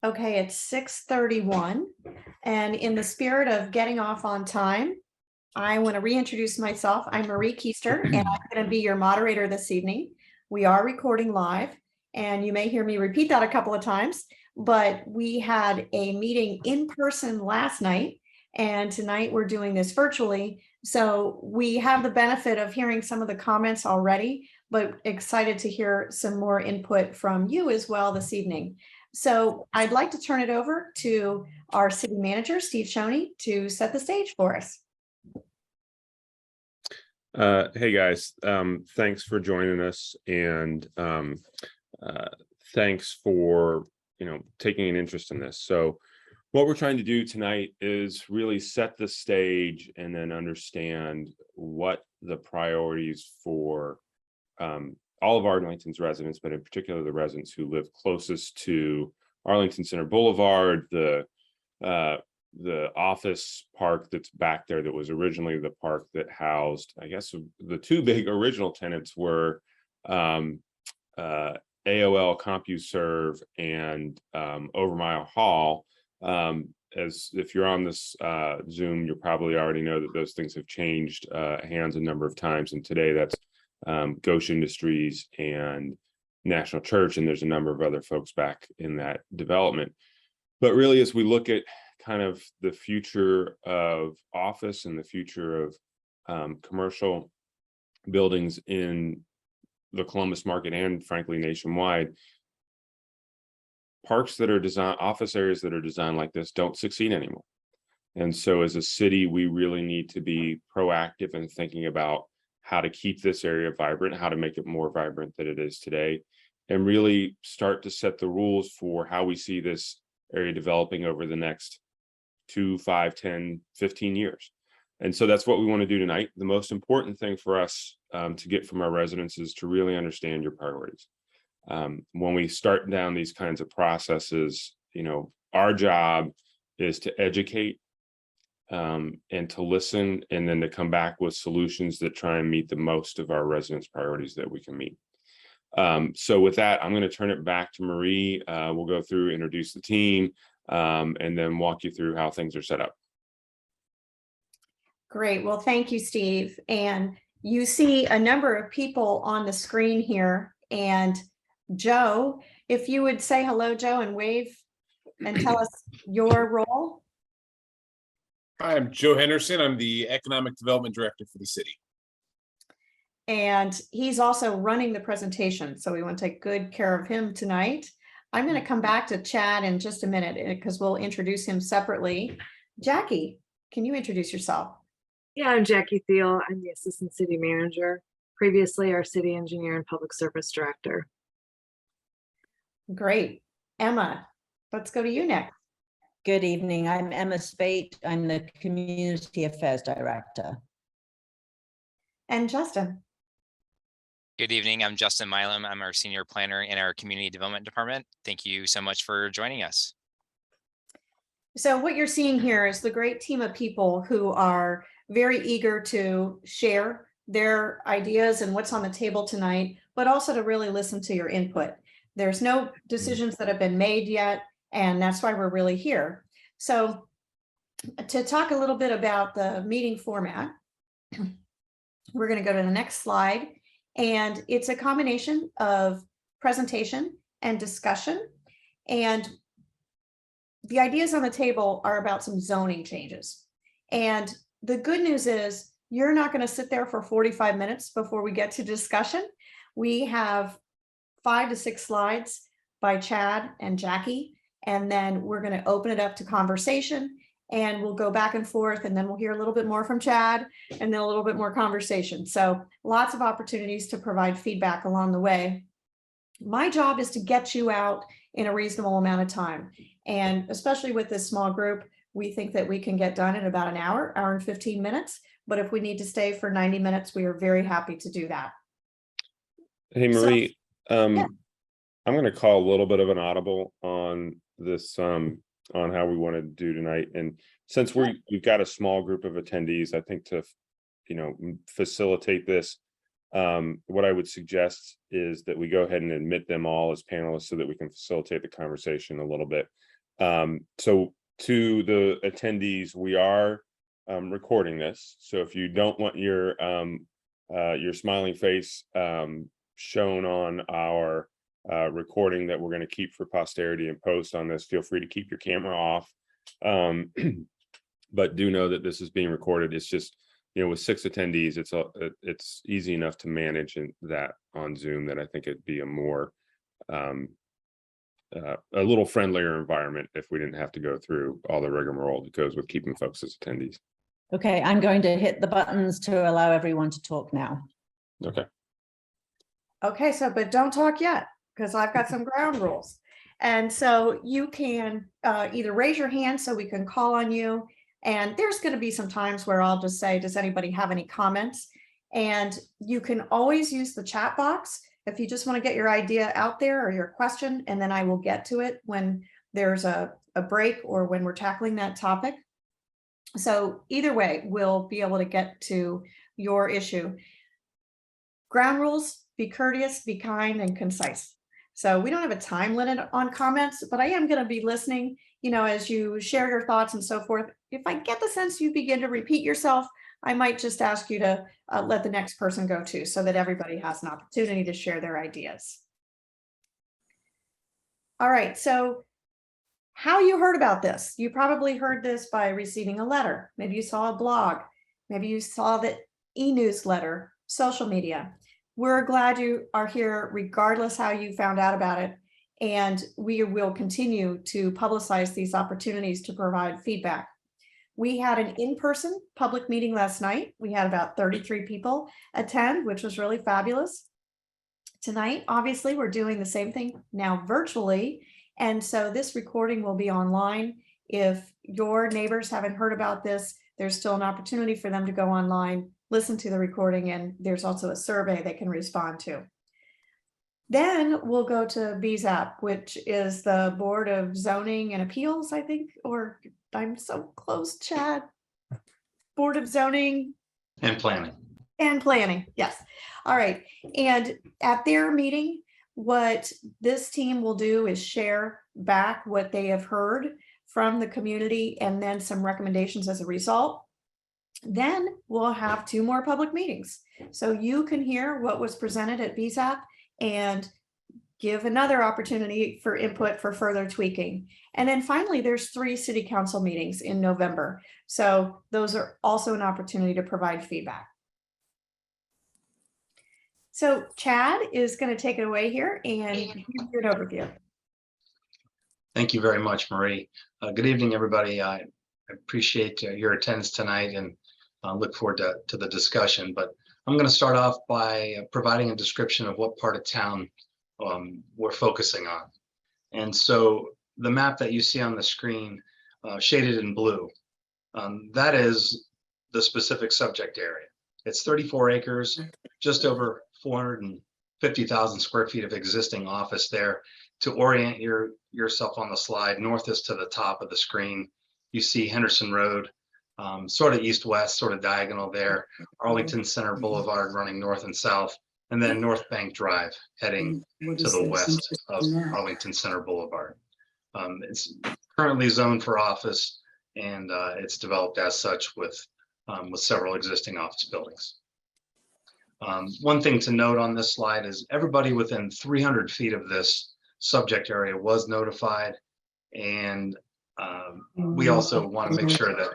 Okay, it's 6:31, and in the spirit of getting off on time, I want to reintroduce myself. I'm Marie Keister, and I'm going to be your moderator this evening. We are recording live, and you may hear me repeat that a couple of times, but we had a meeting in person last night, and tonight we're doing this virtually. So we have the benefit of hearing some of the comments already, but excited to hear some more input from you as well this evening. So I'd like to turn it over to our city manager, Steve Shoney, to set the stage for us. Hey guys, thanks for joining us, and thanks for taking an interest in this. So what we're trying to do tonight is really set the stage and then understand what the priorities for all of Arlington's residents, but in particular the residents who live closest to Arlington Center Boulevard, the office park that's back there that was originally the park that housed, I guess, the two big original tenants were AOL CompuServe and Overmile Hall. As if you're on this Zoom, you probably already know that those things have changed hands a number of times, and today that's Goshen Industries and National Church, and there's a number of other folks back in that development. But really, as we look at kind of the future of office and the future of commercial buildings in the Columbus market and frankly nationwide, parks that are designed, office areas that are designed like this don't succeed anymore. And so as a city, we really need to be proactive in thinking about how to keep this area vibrant, how to make it more vibrant than it is today, and really start to set the rules for how we see this area developing over the next 2, 5, 10, 15 years. And so that's what we want to do tonight. The most important thing for us to get from our residents is to really understand your priorities. When we start down these kinds of processes, our job is to educate and to listen, and then to come back with solutions that try and meet the most of our residents' priorities that we can meet. So with that, I'm going to turn it back to Marie. We'll go through, introduce the team, and then walk you through how things are set up. Great. Well, thank you, Steve. And you see a number of people on the screen here. And Joe, if you would say hello, Joe, and wave and tell us your role. Hi, I'm Joe Henderson. I'm the Economic Development Director for the city. And he's also running the presentation, so we want to take good care of him tonight. I'm going to come back to Chad in just a minute because we'll introduce him separately. Jackie, can you introduce yourself? Yeah, I'm Jackie Thiel. I'm the Assistant City Manager, previously our City Engineer and Public Service Director. Great. Emma, let's go to you next. Good evening. I'm Emma Spate. I'm the Community Affairs Director. And Justin. Good evening. I'm Justin Milam. I'm our Senior Planner in our Community Development Department. Thank you so much for joining us. So what you're seeing here is the great team of people who are very eager to share their ideas and what's on the table tonight, but also to really listen to your input. There's no decisions that have been made yet, and that's why we're really here. So to talk a little bit about the meeting format, we're going to go to the next slide, and it's a combination of presentation and discussion. And the ideas on the table are about some zoning changes. And the good news is you're not going to sit there for 45 minutes before we get to discussion. We have 5 to 6 slides by Chad and Jackie, and then we're going to open it up to conversation, and we'll go back and forth, and then we'll hear a little bit more from Chad, and then a little bit more conversation. So lots of opportunities to provide feedback along the way. My job is to get you out in a reasonable amount of time. And especially with this small group, we think that we can get done in about an hour and 15 minutes. But if we need to stay for 90 minutes, we are very happy to do that. Hey, Marie, yeah. I'm going to call a little bit of an audible on this, on how we want to do tonight. And since we've got a small group of attendees, I think to, facilitate this, what I would suggest is that we go ahead and admit them all as panelists so that we can facilitate the conversation a little bit. So to the attendees, we are recording this. So if you don't want your smiling face shown on our recording that we're going to keep for posterity and post on this, feel free to keep your camera off. But do know that this is being recorded. It's just, with 6 attendees, it's easy enough to manage that on Zoom that I think it'd be a more a little friendlier environment if we didn't have to go through all the rigmarole that goes with keeping folks as attendees. Okay, I'm going to hit the buttons to allow everyone to talk now. Okay. Okay, so, but don't talk yet, because I've got some ground rules. And so you can either raise your hand so we can call on you. And there's going to be some times where I'll just say, does anybody have any comments? And you can always use the chat box if you just want to get your idea out there or your question, and then I will get to it when there's a break or when we're tackling that topic. So either way, we'll be able to get to your issue. Ground rules: be courteous, be kind, and concise. So we don't have a time limit on comments, but I am going to be listening, as you share your thoughts and so forth. If I get the sense you begin to repeat yourself, I might just ask you to let the next person go too, so that everybody has an opportunity to share their ideas. All right, so how you heard about this? You probably heard this by receiving a letter. Maybe you saw a blog. Maybe you saw the e-newsletter, social media. We're glad you are here regardless how you found out about it. And we will continue to publicize these opportunities to provide feedback. We had an in-person public meeting last night. We had about 33 people attend, which was really fabulous. Tonight, obviously, we're doing the same thing now virtually. And so this recording will be online. If your neighbors haven't heard about this, there's still an opportunity for them to go online, listen to the recording, and there's also a survey they can respond to. Then we'll go to BZAP, which is the Board of Zoning and Appeals, I think, or I'm so close, Chad. Board of Zoning and Planning. And Planning, yes. All right. And at their meeting, what this team will do is share back what they have heard from the community and then some recommendations as a result. Then we'll have 2 more public meetings. So you can hear what was presented at BZAP and give another opportunity for input for further tweaking. And then finally, there's 3 city council meetings in November. So those are also an opportunity to provide feedback. So Chad is going to take it away here and give you an overview. Thank you very much, Marie. Good evening, everybody. I appreciate your attendance tonight and look forward to the discussion. But I'm going to start off by providing a description of what part of town we're focusing on. And so the map that you see on the screen shaded in blue, that is the specific subject area. It's 34 acres, just over 450,000 square feet of existing office there. To orient yourself on the slide, north is to the top of the screen. You see Henderson Road, sort of east-west, sort of diagonal there. Arlington Center Boulevard running north and south, and then North Bank Drive heading to the west of Arlington Center Boulevard. It's currently zoned for office, and it's developed as such with several existing office buildings. One thing to note on this slide is everybody within 300 feet of this subject area was notified, and we also want to make sure that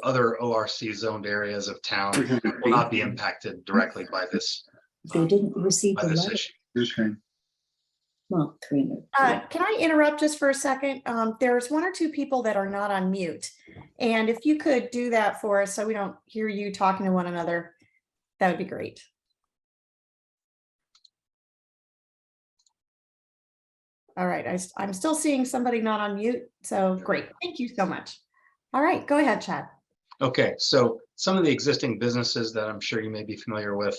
other ORC zoned areas of town will not be impacted directly by this. They didn't receive the letter. Issue. Well, 300. Can I interrupt just for a second? There's 1 or 2 people that are not on mute. And if you could do that for us so we don't hear you talking to one another, that would be great. All right, I'm still seeing somebody not on mute, so great. Thank you so much. All right, go ahead, Chad. Okay, so some of the existing businesses that I'm sure you may be familiar with,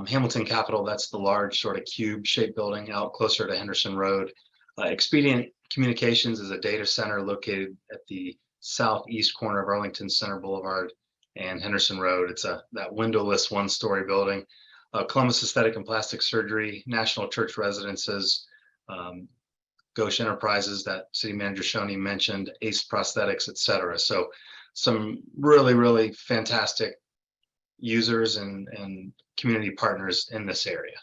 Hamilton Capital, that's the large sort of cube-shaped building out closer to Henderson Road. Expedient Communications is a data center located at the southeast corner of Arlington Center Boulevard and Henderson Road. It's that windowless 1-story building. Columbus Aesthetic and Plastic Surgery, National Church Residences, Ghosh Enterprises that City Manager Shoney mentioned, Ace Prosthetics, et cetera. So some really, really fantastic users and community partners in this area.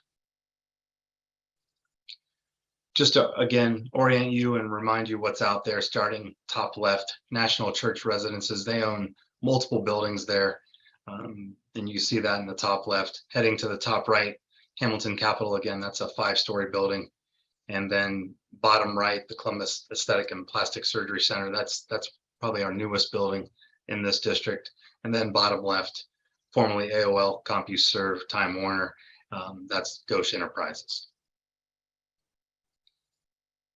Just to, again, orient you and remind you what's out there, starting top left, National Church Residences. They own multiple buildings there. And you see that in the top left. Heading to the top right, Hamilton Capitol, again, that's a 5-story building. And then bottom right, the Columbus Aesthetic and Plastic Surgery Center. That's probably our newest building in this district. And then bottom left, formerly AOL, CompuServe, Time Warner, that's Ghosh Enterprises.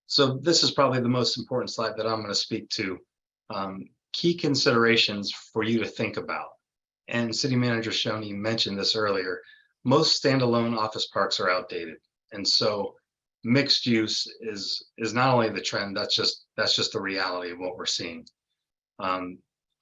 So this is probably the most important slide that I'm going to speak to. Key considerations for you to think about. And City Manager Shoney mentioned this earlier. Most standalone office parks are outdated. And so mixed use is not only the trend, that's just the reality of what we're seeing.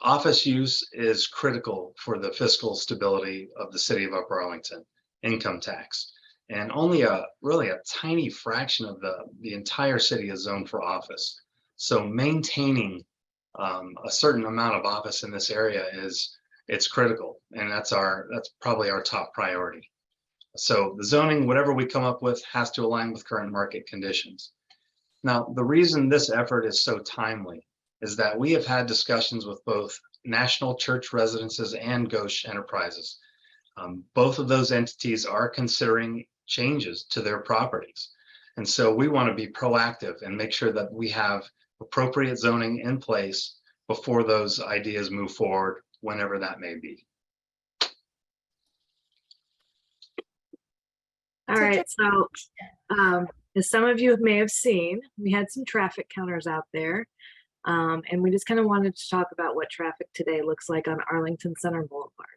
Office use is critical for the fiscal stability of the city of Upper Arlington, income tax. And only really a tiny fraction of the entire city is zoned for office. So maintaining a certain amount of office in this area it's critical, and that's probably our top priority. So the zoning, whatever we come up with, has to align with current market conditions. Now, the reason this effort is so timely is that we have had discussions with both National Church Residences and Ghosh Enterprises. Both of those entities are considering changes to their properties. And so we want to be proactive and make sure that we have appropriate zoning in place before those ideas move forward, whenever that may be. All right, so as some of you may have seen, we had some traffic counters out there. And we just kind of wanted to talk about what traffic today looks like on Arlington Center Boulevard.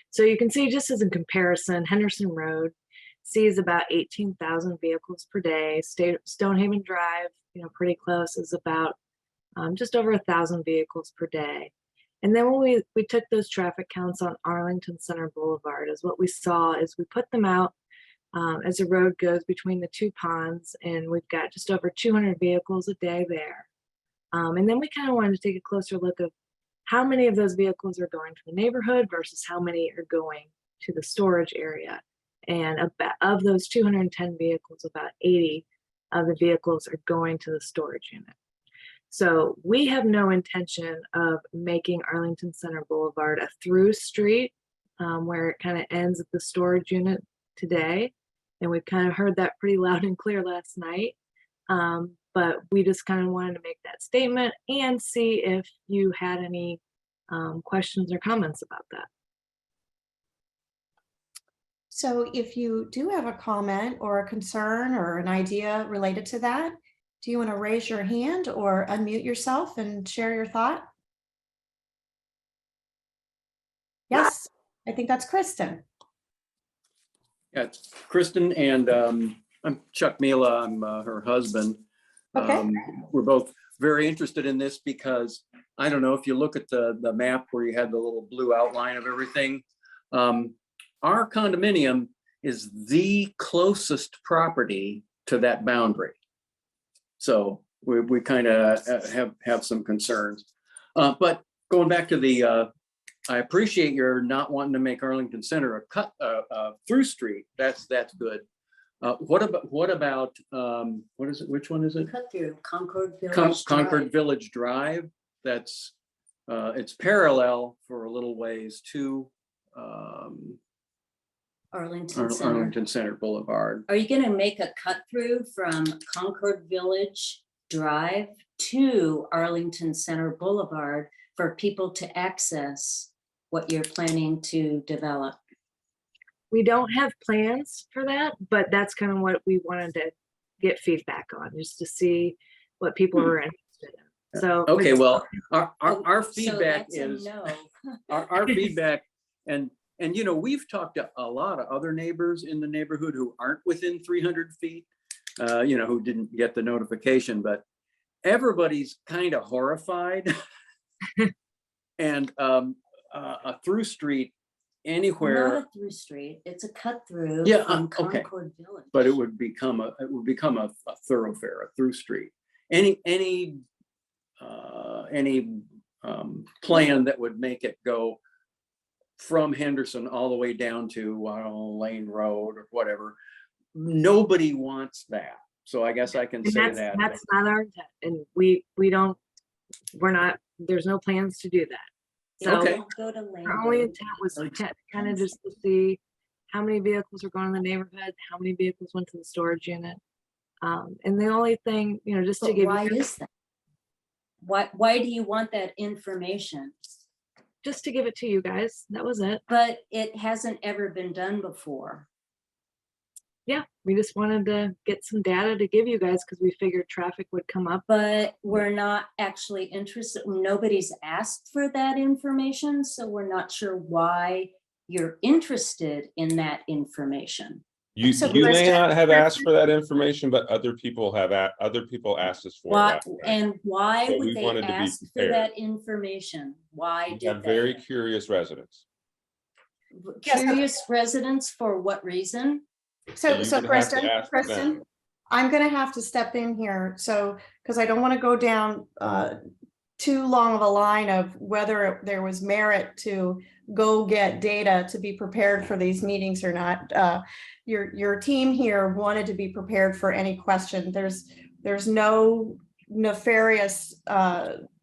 So you can see, just as a comparison, Henderson Road sees about 18,000 vehicles per day. Stonehaven Drive, pretty close, is about just over 1,000 vehicles per day. And then when we took those traffic counts on Arlington Center Boulevard, is what we saw is we put them out as the road goes between the two ponds, and we've got just over 200 vehicles a day there. And then we kind of wanted to take a closer look of how many of those vehicles are going to the neighborhood versus how many are going to the storage area. And of those 210 vehicles, about 80 of the vehicles are going to the storage unit. So we have no intention of making Arlington Center Boulevard a through street where it kind of ends at the storage unit today. And we've kind of heard that pretty loud and clear last night. But we just kind of wanted to make that statement and see if you had any questions or comments about that. So if you do have a comment or a concern or an idea related to that, do you want to raise your hand or unmute yourself and share your thought? Yes, I think that's Kristen. Yeah, it's Kristen, and I'm Chuck Mila. I'm her husband. Okay. We're both very interested in this because I don't know if you look at the map where you had the little blue outline of everything. Our condominium is the closest property to that boundary. So we kind of have some concerns. But going back to the, I appreciate your not wanting to make Arlington Center a cut through street. That's good. What about what is it? Which one is it? Cut through Concord Village. Concord Village Drive. That's it's parallel for a little ways to Arlington Center. Arlington Center Boulevard. Are you going to make a cut through from Concord Village Drive to Arlington Center Boulevard for people to access what you're planning to develop? We don't have plans for that, but that's kind of what we wanted to get feedback on, just to see what people are interested in. So okay, well, our feedback so is no. our feedback, and we've talked to a lot of other neighbors in the neighborhood who aren't within 300 feet, who didn't get the notification, but everybody's kind of horrified. And a through street anywhere. Not a through street, it's a cut through Yeah, from okay. Concord Village. But it would become a thoroughfare, a through street. any plan that would make it go from Henderson all the way down to Lane Road or whatever. Nobody wants that. So I guess I can And say that's, that. that's not our intent. And we're not, there's no plans to do that. So Okay. Don't go to Lane our only Road. intent was kind of just to see how many vehicles are going in the neighborhood, how many vehicles went to the storage unit. And the only thing, just to But give why you, is that? Why do you want that information? just to give it to you guys, that was it. But it hasn't ever been done before. Yeah, we just wanted to get some data to give you guys because we figured traffic would come up. But we're not actually interested. Nobody's asked for that information, so we're not sure why you're interested in that information. You So may Kristen- not have asked for that information, but other people have other people asked us for it. Why, last night. and why So would we they wanted to be ask for prepared. that information? Why We did have very they? curious residents. Yes. Curious residents for what reason? So, you so would have to Kristen, ask them. Kristen, I'm gonna have to step in here, so, because I don't want to go down too long of a line of whether there was merit to go get data to be prepared for these meetings or not. Your team here wanted to be prepared for any question. There's no nefarious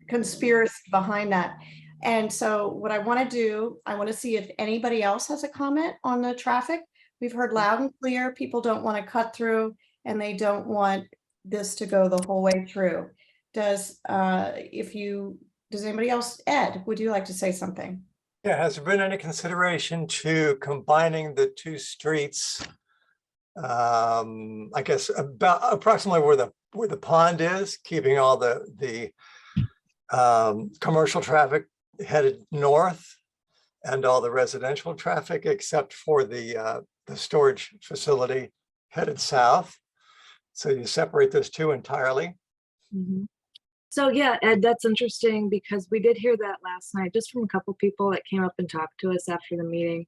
conspiracy behind that. And so what I want to do, I want to see if anybody else has a comment on the traffic. We've heard loud and clear, people don't want to cut through and they don't want this to go the whole way through. Does anybody else, Ed, would you like to say something? Yeah, has there been any consideration to combining the two streets? I guess about approximately where the pond is, keeping all the commercial traffic headed north and all the residential traffic except for the storage facility headed south. So you separate those two entirely. Mhm. So yeah, Ed, that's interesting because we did hear that last night, just from a couple people that came up and talked to us after the meeting,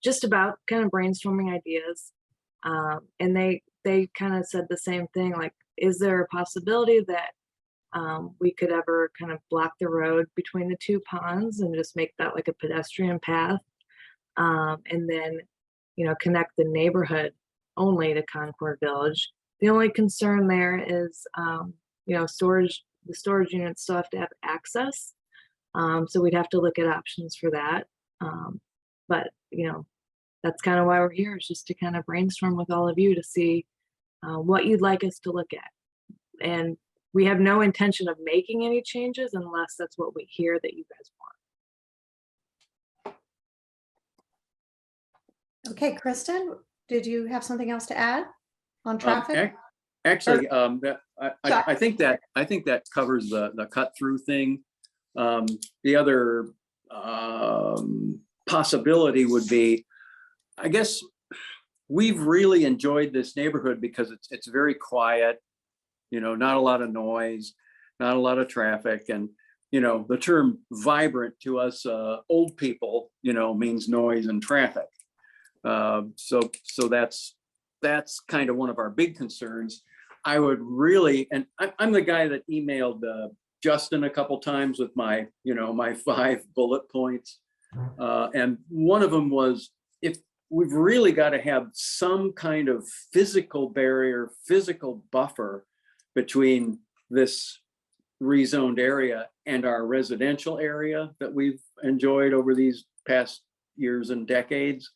just about kind of brainstorming ideas. And they kind of said the same thing, like, is there a possibility that we could ever kind of block the road between the two ponds and just make that like a pedestrian path? And then, connect the neighborhood only to Concord Village. The only concern there is, the storage units still have to have access. So we'd have to look at options for that. But, that's kind of why we're here, is just to kind of brainstorm with all of you to see what you'd like us to look at. And we have no intention of making any changes unless that's what we hear that you guys want. Okay, Kristen, did you have something else to add on traffic? Actually, I think that covers the cut through thing. The other possibility would be, I guess, we've really enjoyed this neighborhood because it's very quiet, not a lot of noise, not a lot of traffic. And, the term vibrant to us old people, means noise and traffic. So that's kind of one of our big concerns. I would really, and I'm the guy that emailed Justin a couple times with my 5 bullet points. And one of them was, if we've really got to have some kind of physical barrier, physical buffer between this rezoned area and our residential area that we've enjoyed over these past years and decades,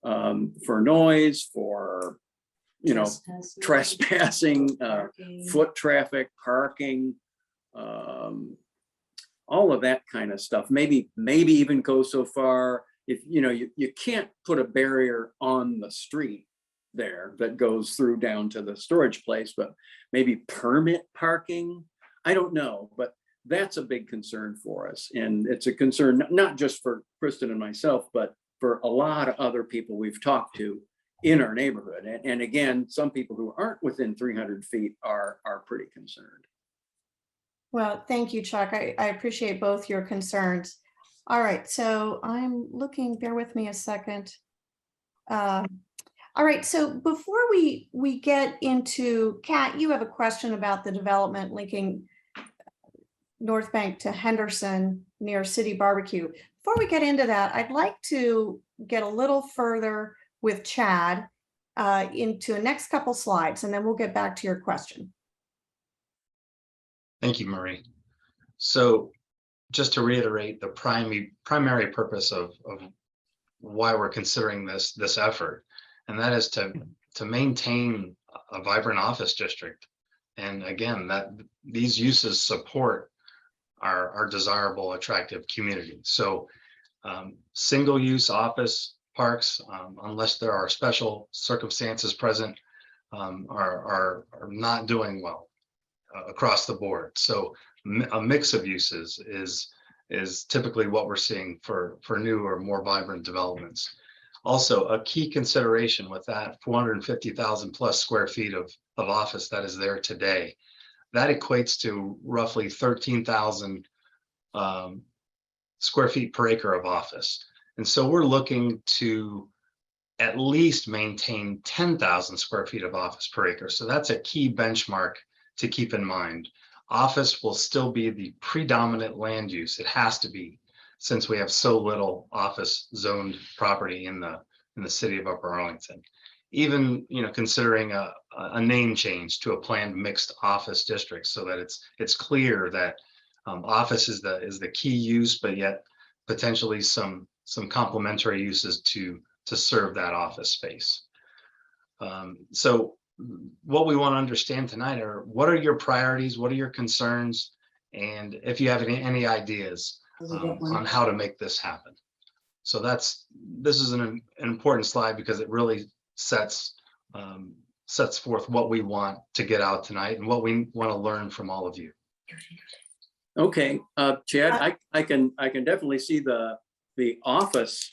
for noise, for trespassing, foot traffic, parking, all of that kind of stuff. Maybe even go so far, if you can't put a barrier on the street there that goes through down to the storage place, but maybe permit parking. I don't know, but that's a big concern for us. And it's a concern not just for Kristen and myself, but for a lot of other people we've talked to in our neighborhood. And again, some people who aren't within 300 feet are pretty concerned. Well, thank you, Chuck. I appreciate both your concerns. All right, so I'm looking, bear with me a second. All All right, so before we get into, Kat, you have a question about the development linking North Bank to Henderson near City Barbecue. Before we get into that, I'd like to get a little further with Chad into the next couple slides, and then we'll get back to your question. Thank you, Marie. So just to reiterate, the primary purpose of why we're considering this effort, and that is to maintain a vibrant office district. And again, that these uses support our desirable, attractive community. So single-use office parks, unless there are special circumstances present, are not doing well across the board. So a mix of uses is typically what we're seeing for new or more vibrant developments. Also, a key consideration with that 450,000 plus square feet of office that is there today, that equates to roughly 13,000 square feet per acre of office. And so we're looking to at least maintain 10,000 square feet of office per acre. So that's a key benchmark to keep in mind. Office will still be the predominant land use. It has to be, since we have so little office zoned property in the city of Upper Arlington. Even, considering a name change to a planned mixed office district, so that it's clear that office is the key use, but yet potentially some complementary uses to serve that office space. So what we want to understand tonight are, what are your priorities? What are your concerns? And if you have any ideas on how to make this happen. So this is an important slide because it really sets forth what we want to get out tonight and what we want to learn from all of you. Okay, Chad, I can definitely see the office,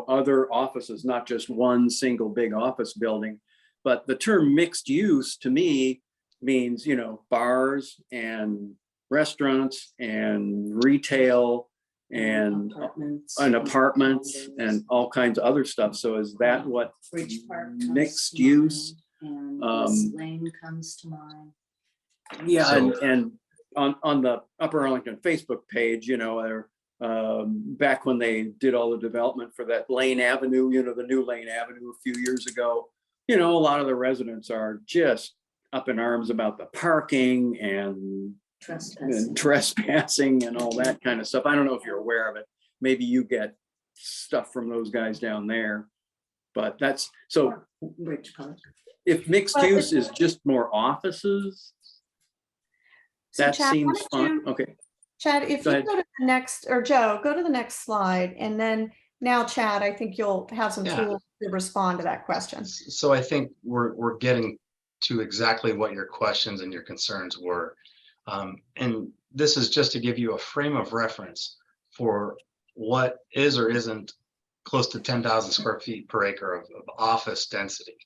other offices, not just one single big office building. But the term mixed use to me means, bars and restaurants and retail and apartments and all kinds of other stuff. So is that what Bridge Park mixed use? and West Lane comes to mind. Yeah, So- and on the Upper Arlington Facebook page, back when they did all the development for that Lane Avenue, the new Lane Avenue a few years ago, a lot of the residents are just up in arms about the parking and trespassing and all that kind of stuff. I don't know if you're aware of it. Maybe you get stuff from those guys down there, but that's so. Bridge Park. If mixed use is just more offices, So that Chad, seems why don't fun. you- Okay. Chad, if Go you ahead. go to the next, or Joe, go to the next slide, and then now, Chad, I think you'll have some Yeah. tools to respond to that question. So I think we're getting to exactly what your questions and your concerns were. And this is just to give you a frame of reference for what is or isn't close to 10,000 square feet per acre of office density.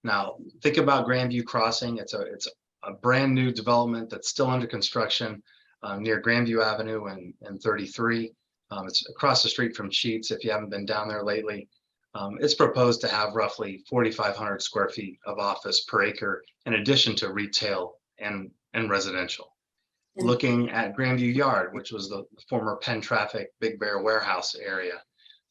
Now, think about Grandview Crossing. It's a brand new development that's still under construction near Grandview Avenue and 33. It's across the street from Sheets if you haven't been down there lately. It's proposed to have roughly 4,500 square feet of office per acre, in addition to retail and residential. Looking at Grandview Yard, which was the former Penn Traffic Big Bear warehouse area,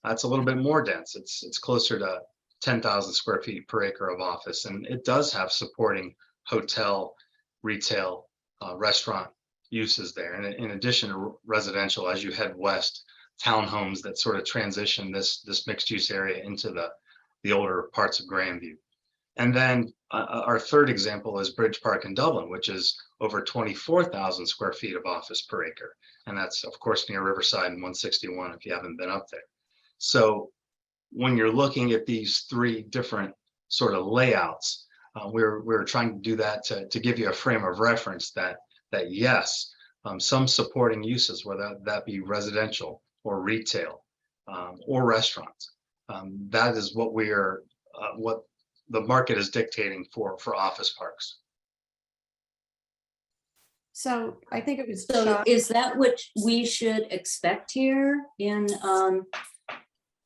that's a little bit more dense. It's closer to 10,000 square feet per acre of office, and it does have supporting hotel, retail, restaurant uses there. And in addition to residential, as you head west, townhomes that sort of transition this mixed use area into the older parts of Grandview. And then our third example is Bridge Park in Dublin, which is over 24,000 square feet of office per acre. And that's of course near Riverside and 161 if you haven't been up there. So when you're looking at these three different sort of layouts, we're trying to do that to give you a frame of reference that yes, some supporting uses, whether that be residential or retail or restaurants, that is what what the market is dictating for office parks. So I think it was So Chuck. is that what we should expect here in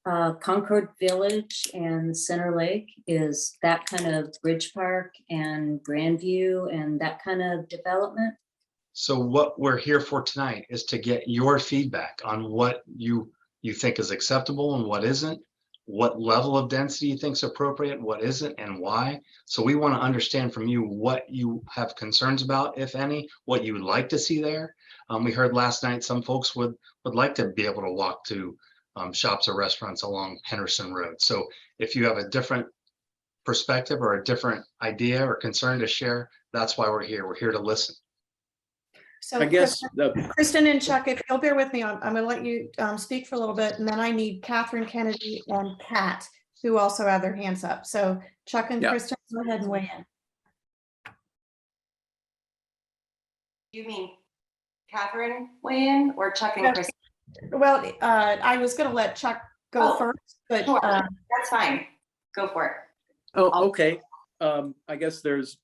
Concord Village and Center Lake, is that kind of Bridge Park and Grandview and that kind of development? So what we're here for tonight is to get your feedback on what you think is acceptable and what isn't, what level of density you think is appropriate, what isn't, and why. So we want to understand from you what you have concerns about, if any, what you would like to see there. We heard last night some folks would like to be able to walk to shops or restaurants along Henderson Road. So if you have a different perspective or a different idea or concern to share, that's why we're here. We're here to listen. So I guess Kristen and Chuck, if you'll bear with me, I'm going to let you speak for a little bit, and then I need Catherine Kennedy and Pat, who also have their hands up. So Chuck and Yeah. Kristen, go ahead and weigh in. You mean Catherine weigh in or Chuck and Chris? Well, I was going to let Chuck go Oh, first, but sure. That's fine. Go for it. Oh, okay. I guess there's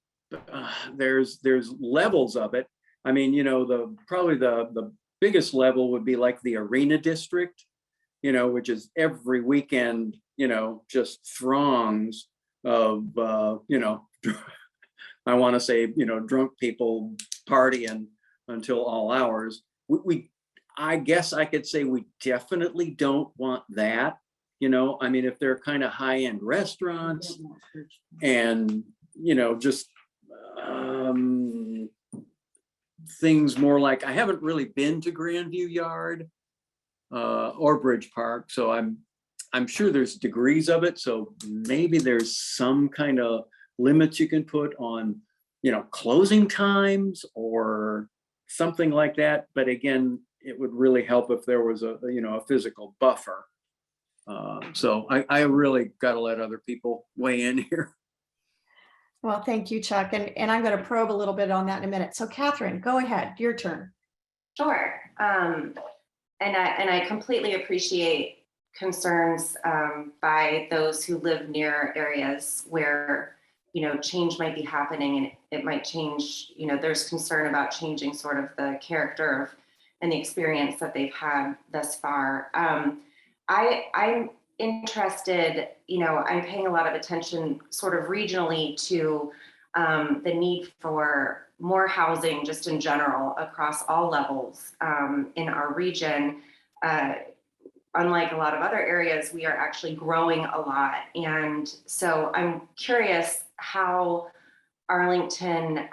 levels of it. I mean, you know, probably the biggest level would be like the Arena District, you know, which is every weekend, you know, just throngs of, you know, I want to say, you know, drunk people partying until all hours. I guess I could say we definitely don't want that. You know, I mean, if they're kind of high-end restaurants and, you know, just things more like, I haven't really been to Grandview Yard or Bridge Park, so I'm sure there's degrees of it. So maybe there's some kind of limits you can put on, you know, closing times or something like that. But again, it would really help if there was a physical buffer. So I really got to let other people weigh in here. well, thank you, Chuck. And I'm going to probe a little bit on that in a minute. So Catherine, go ahead, your turn. Sure. And I completely appreciate concerns by those who live near areas where, you know, change might be happening and it might change, you know, there's concern about changing sort of the character of and the experience that they've had thus far. I'm interested, you know, I'm paying a lot of attention sort of regionally to the need for more housing just in general across all levels in our region. Unlike a lot of other areas, we are actually growing a lot. And so I'm curious how Arlington,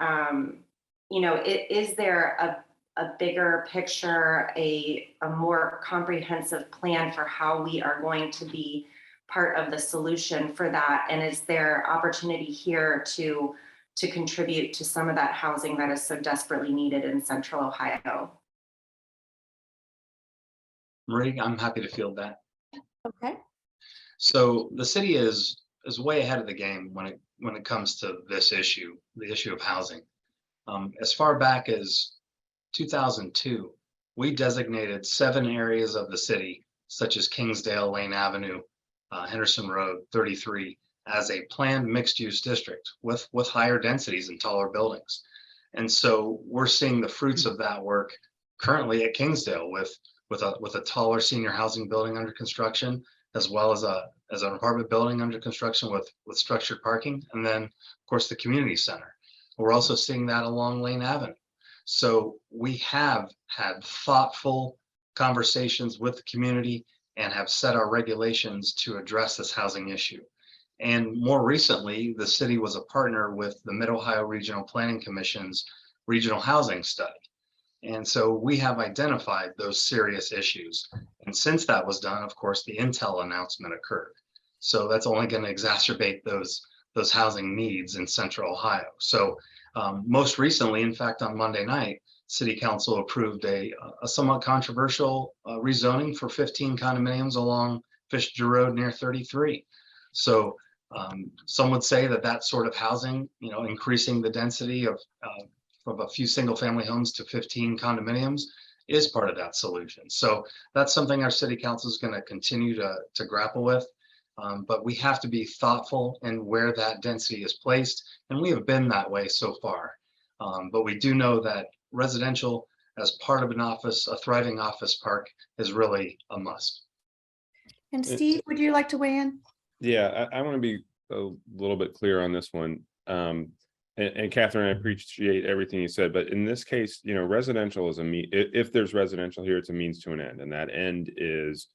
you know, is there a bigger picture, a more comprehensive plan for how we are going to be part of the solution for that? And is there opportunity here to contribute to some of that housing that is so desperately needed in Central Ohio? Marie, I'm happy to field that. Okay. So the city is way ahead of the game when it comes to this issue, the issue of housing. As far back as 2002, we designated 7 areas of the city, such as Kingsdale, Lane Avenue, Henderson Road, 33, as a planned mixed-use district with higher densities and taller buildings. And so we're seeing the fruits of that work currently at Kingsdale with a taller senior housing building under construction, as well as an apartment building under construction with structured parking, and then of course the community center. We're also seeing that along Lane Avenue. So we have had thoughtful conversations with the community and have set our regulations to address this housing issue. And more recently, the city was a partner with the Mid-Ohio Regional Planning Commission's Regional Housing Study. And so we have identified those serious issues. And since that was done, of course, the Intel announcement occurred. So that's only going to exacerbate those housing needs in Central Ohio. So most recently, in fact, on Monday night, City Council approved a somewhat controversial rezoning for 15 condominiums along Fisher Road near 33. So some would say that sort of housing, you know, increasing the density of a few single family homes to 15 condominiums is part of that solution. So that's something our city council is going to continue to grapple with. But we have to be thoughtful in where that density is placed. And we have been that way so far. But we do know that residential as part of a thriving office park is really a must. And Steve, would you like to weigh in? Yeah, I want to be a little bit clear on this one. And Catherine, I appreciate everything you said, but in this case, you know, residential is if there's residential here, it's a means to an end, and that end is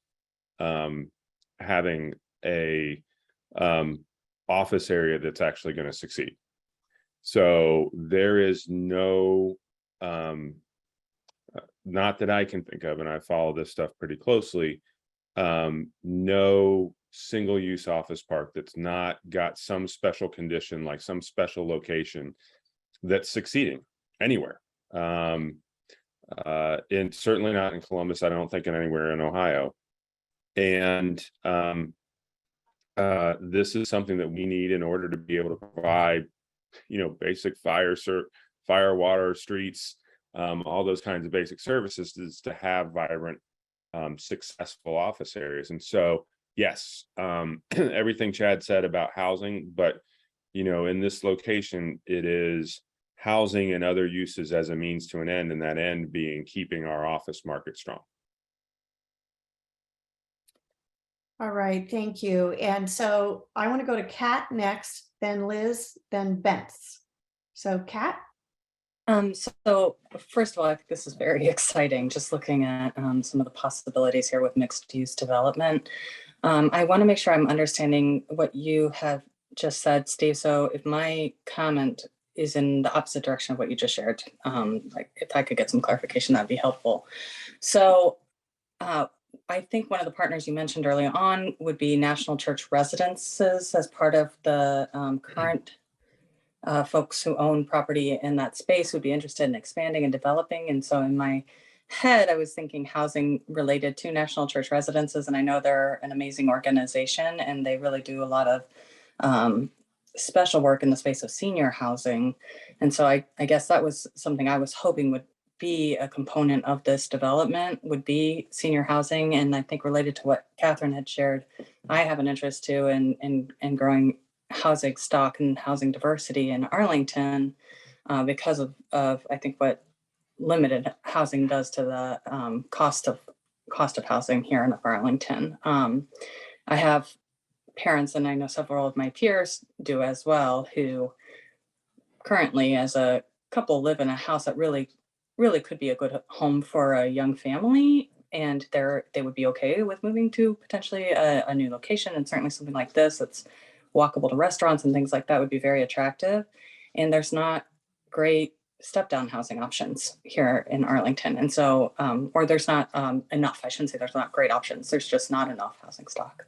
having a office area that's actually going to succeed. So there is no, not that I can think of, and I follow this stuff pretty closely, no single-use office park that's not got some special condition, like some special location that's succeeding anywhere. And certainly not in Columbus, I don't think in anywhere in Ohio. And this is something that we need in order to be able to provide, you know, basic fire, water, streets, all those kinds of basic services, is to have vibrant, successful office areas. And so, yes, everything Chad said about housing, but, you know, in this location, it is housing and other uses as a means to an end, and that end being keeping our office market strong. All right, thank you. And so I want to go to Kat next, then Liz, then Bence. So Kat? So first of all, I think this is very exciting, just looking at some of the possibilities here with mixed use development. I want to make sure I'm understanding what you have just said, Steve. So if my comment is in the opposite direction of what you just shared, like if I could get some clarification, that'd be helpful. So I think one of the partners you mentioned early on would be National Church Residences as part of the current folks who own property in that space would be interested in expanding and developing. And so in my head, I was thinking housing related to National Church Residences. And I know they're an amazing organization and they really do a lot of special work in the space of senior housing. And so I guess that was something I was hoping would be a component of this development, would be senior housing. And I think related to what Catherine had shared, I have an interest too in growing housing stock and housing diversity in Arlington because of I think what limited housing does to the cost of housing here in Arlington. I have parents, and I know several of my peers do as well, who currently as a couple live in a house that really could be a good home for a young family, and they would be okay with moving to potentially a new location. And certainly something like this that's walkable to restaurants and things like that would be very attractive. And there's not great step down housing options here in Arlington. And so, or there's not enough, I shouldn't say there's not great options, there's just not enough housing stock.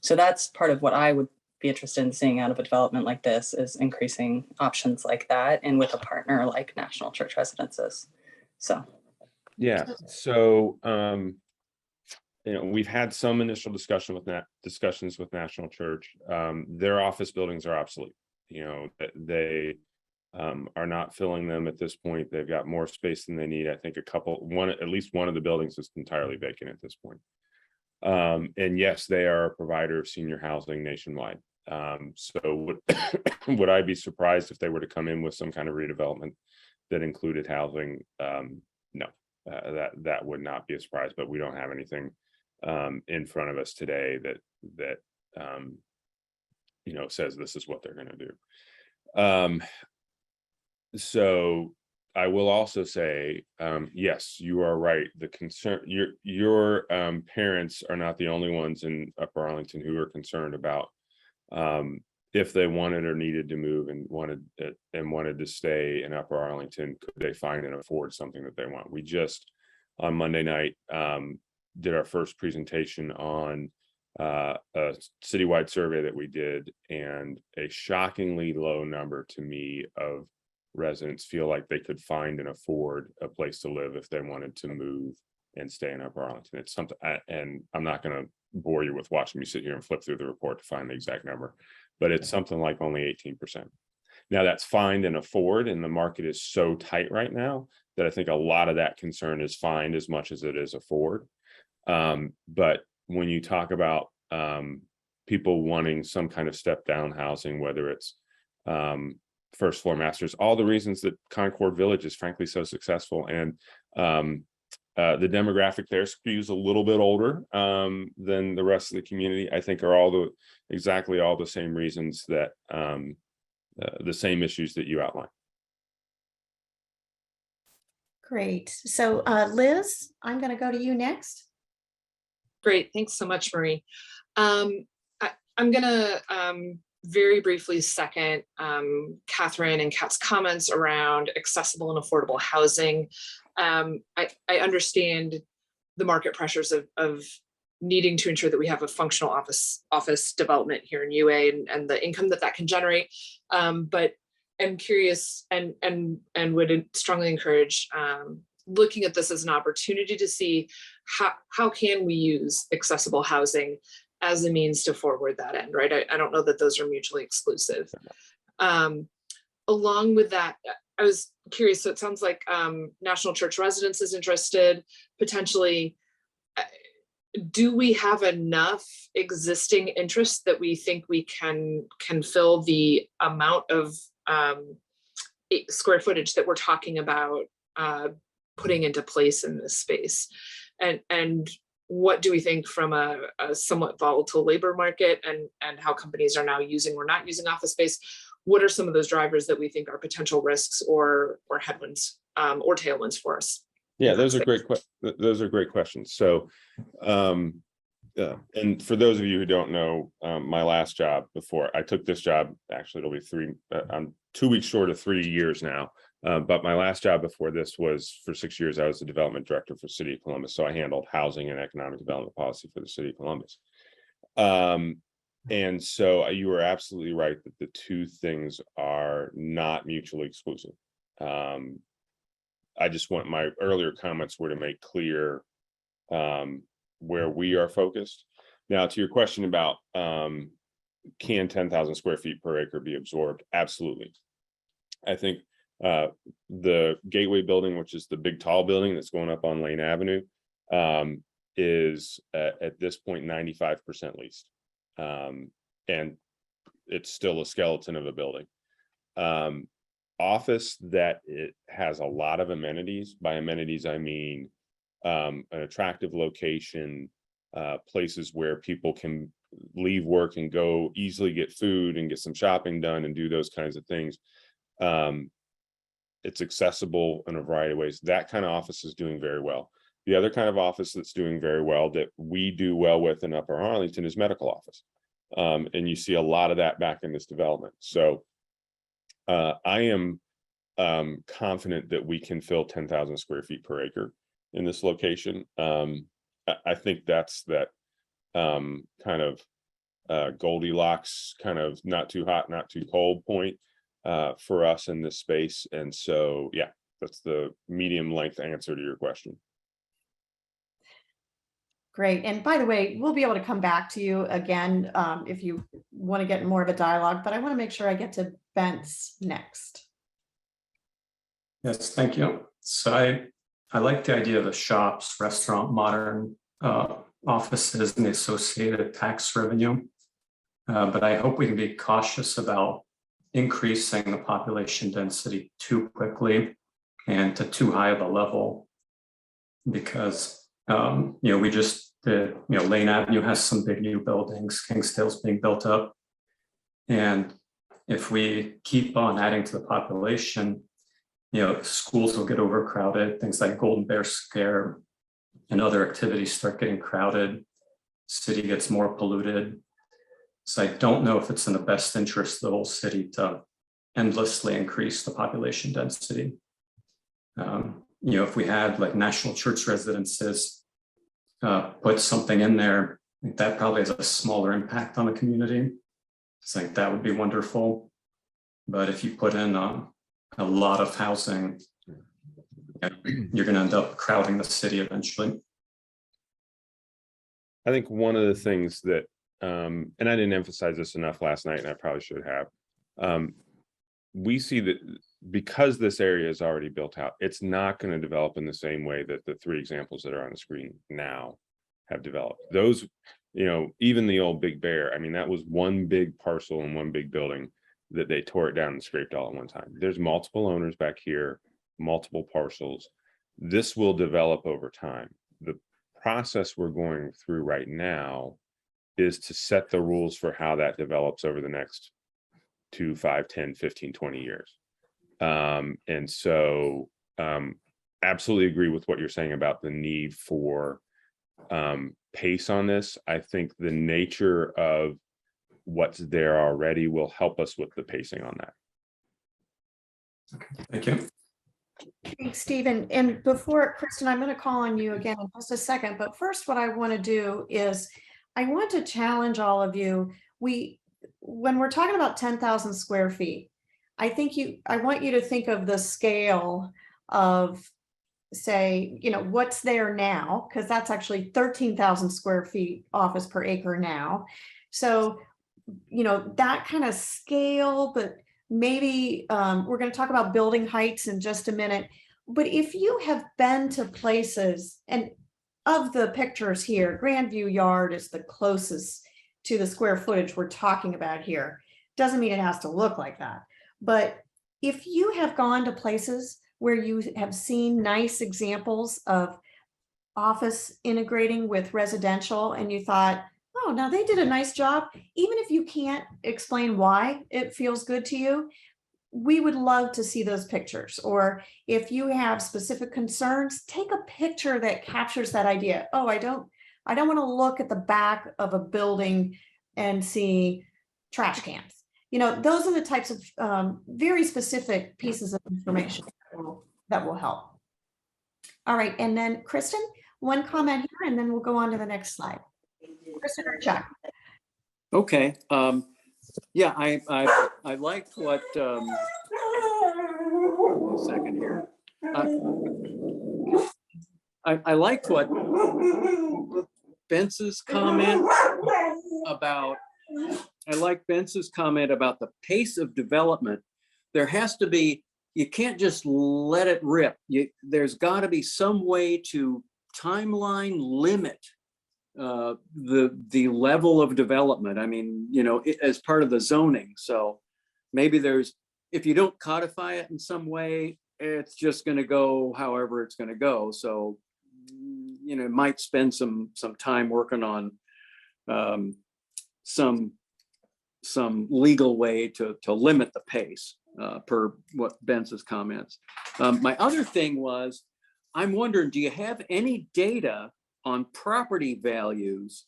So that's part of what I would be interested in seeing out of a development like this, is increasing options like that, and with a partner like National Church Residences. So. Yeah, so, you know, we've had some initial discussions with National Church. Their office buildings are obsolete. You know, they are not filling them at this point. They've got more space than they need. I think at least one of the buildings is entirely vacant at this point. And yes, they are a provider of senior housing nationwide. So would I be surprised if they were to come in with some kind of redevelopment that included housing? No, that would not be a surprise, but we don't have anything in front of us today that you know, says this is what they're going to do. So I will also say, yes, you are right. The concern, your parents are not the only ones in Upper Arlington who are concerned about if they wanted or needed to move and wanted to stay in Upper Arlington, could they find and afford something that they want? We just on Monday night did our first presentation on a citywide survey that we did, and a shockingly low number to me of residents feel like they could find and afford a place to live if they wanted to move and stay in Upper Arlington. It's something, and I'm not going to bore you with watching me sit here and flip through the report to find the exact number, but it's something like only 18%. Now that's find and afford, and the market is so tight right now that I think a lot of that concern is find as much as it is afford. But when you talk about people wanting some kind of step down housing, whether it's first floor masters, all the reasons that Concord Village is frankly so successful, and the demographic there skews a little bit older than the rest of the community. I think are exactly all the same reasons that the same issues that you outlined. Great. So Liz, I'm going to go to you next. Great. Thanks so much, Marie. I'm going to very briefly second Catherine and Kat's comments around accessible and affordable housing. I understand the market pressures of needing to ensure that we have a functional office development here in UA and the income that can generate. But I'm curious and would strongly encourage looking at this as an opportunity to see how can we use accessible housing as a means to forward that end, right? I don't know that those are mutually exclusive. Along with that, I was curious, so it sounds like National Church Residence is interested, potentially. Do we have enough existing interest that we think we can fill the amount of square footage that we're talking about putting into place in this space? And what do we think from a somewhat volatile labor market and how companies are now using or not using office space? What are some of those drivers that we think are potential risks or headwinds or tailwinds for us? Yeah, those are great questions. So, and for those of you who don't know, my last job before I took this job, actually it'll be I'm 2 weeks short of 3 years now. But my last job before this was for 6 years. I was the development director for City of Columbus. So I handled housing and economic development policy for the City of Columbus. And so you were absolutely right that the two things are not mutually exclusive. I just want my earlier comments were to make clear where we are focused. Now, to your question about can 10,000 square feet per acre be absorbed? Absolutely. I think the Gateway building, which is the big tall building that's going up on Lane Avenue, is at this point 95% leased. And it's still a skeleton of a building. Office that it has a lot of amenities. By amenities, I mean an attractive location, places where people can leave work and go easily get food and get some shopping done and do those kinds of things. It's accessible in a variety of ways. That kind of office is doing very well. The other kind of office that's doing very well that we do well with in Upper Arlington is medical office. And you see a lot of that back in this development. So I am confident that we can fill 10,000 square feet per acre in this location. I think that's that kind of Goldilocks, kind of not too hot, not too cold point for us in this space. And so, yeah, that's the medium length answer to your question. Great. And by the way, we'll be able to come back to you again if you want to get more of a dialogue, but I want to make sure I get to Bent's next. Yes, thank you. So I like the idea of the shops, restaurant, modern offices and the associated tax revenue. But I hope we can be cautious about increasing the population density too quickly and to too high of a level, because we just did, Lane Avenue has some big new buildings, Kingsdale's being built up. And if we keep on adding to the population, schools will get overcrowded, things like Golden Bear Scare and other activities start getting crowded, city gets more polluted. So I don't know if it's in the best interest of the whole city to endlessly increase the population density. If we had like National Church Residences, put something in there, I think that probably has a smaller impact on the community. It's like that would be wonderful. But if you put in a lot of housing, you're going to end up crowding the city eventually. I think one of the things that, and I didn't emphasize this enough last night, and I probably should have, we see that because this area is already built out, it's not going to develop in the same way that the three examples that are on the screen now have developed. Those, even the old Big Bear, I mean, that was one big parcel and one big building that they tore it down and scraped all at one time. There's multiple owners back here, multiple parcels. This will develop over time. The process we're going through right now is to set the rules for how that develops over the next 2, 5, 10, 15, 20 years. And so absolutely agree with what you're saying about the need for pace on this. I think the nature of what's there already will help us with the pacing on that. Thank you. Thanks, Stephen. And before, Kristen, I'm going to call on you again in just a second. But first, what I want to do is I want to challenge all of you. When we're talking about 10,000 square feet, I want you to think of the scale of, say, what's there now, because that's actually 13,000 square feet office per acre now. So, that kind of scale, but maybe we're going to talk about building heights in just a minute. But if you have been to places, and of the pictures here, Grandview Yard is the closest to the square footage we're talking about here. Doesn't mean it has to look like that. But if you have gone to places where you have seen nice examples of office integrating with residential and you thought, oh, now they did a nice job, even if you can't explain why it feels good to you, we would love to see those pictures. Or if you have specific concerns, take a picture that captures that idea. Oh, I don't want to look at the back of a building and see trash cans. Those are the types of very specific pieces of information that will help. All right, and then Kristen, one comment here, and then we'll go on to the next slide. Kristen or Chuck? Okay. Yeah, I liked what. A second here. I liked what Bence's comment about. I like Bence's comment about the pace of development. There has to be. You can't just let it rip. There's got to be some way to timeline limit the level of development. I mean, as part of the zoning. So maybe if you don't codify it in some way, it's just going to go however it's going to go. So, might spend some time working on some legal way to limit the pace per what Bence's comments. My other thing was, I'm wondering, do you have any data on property values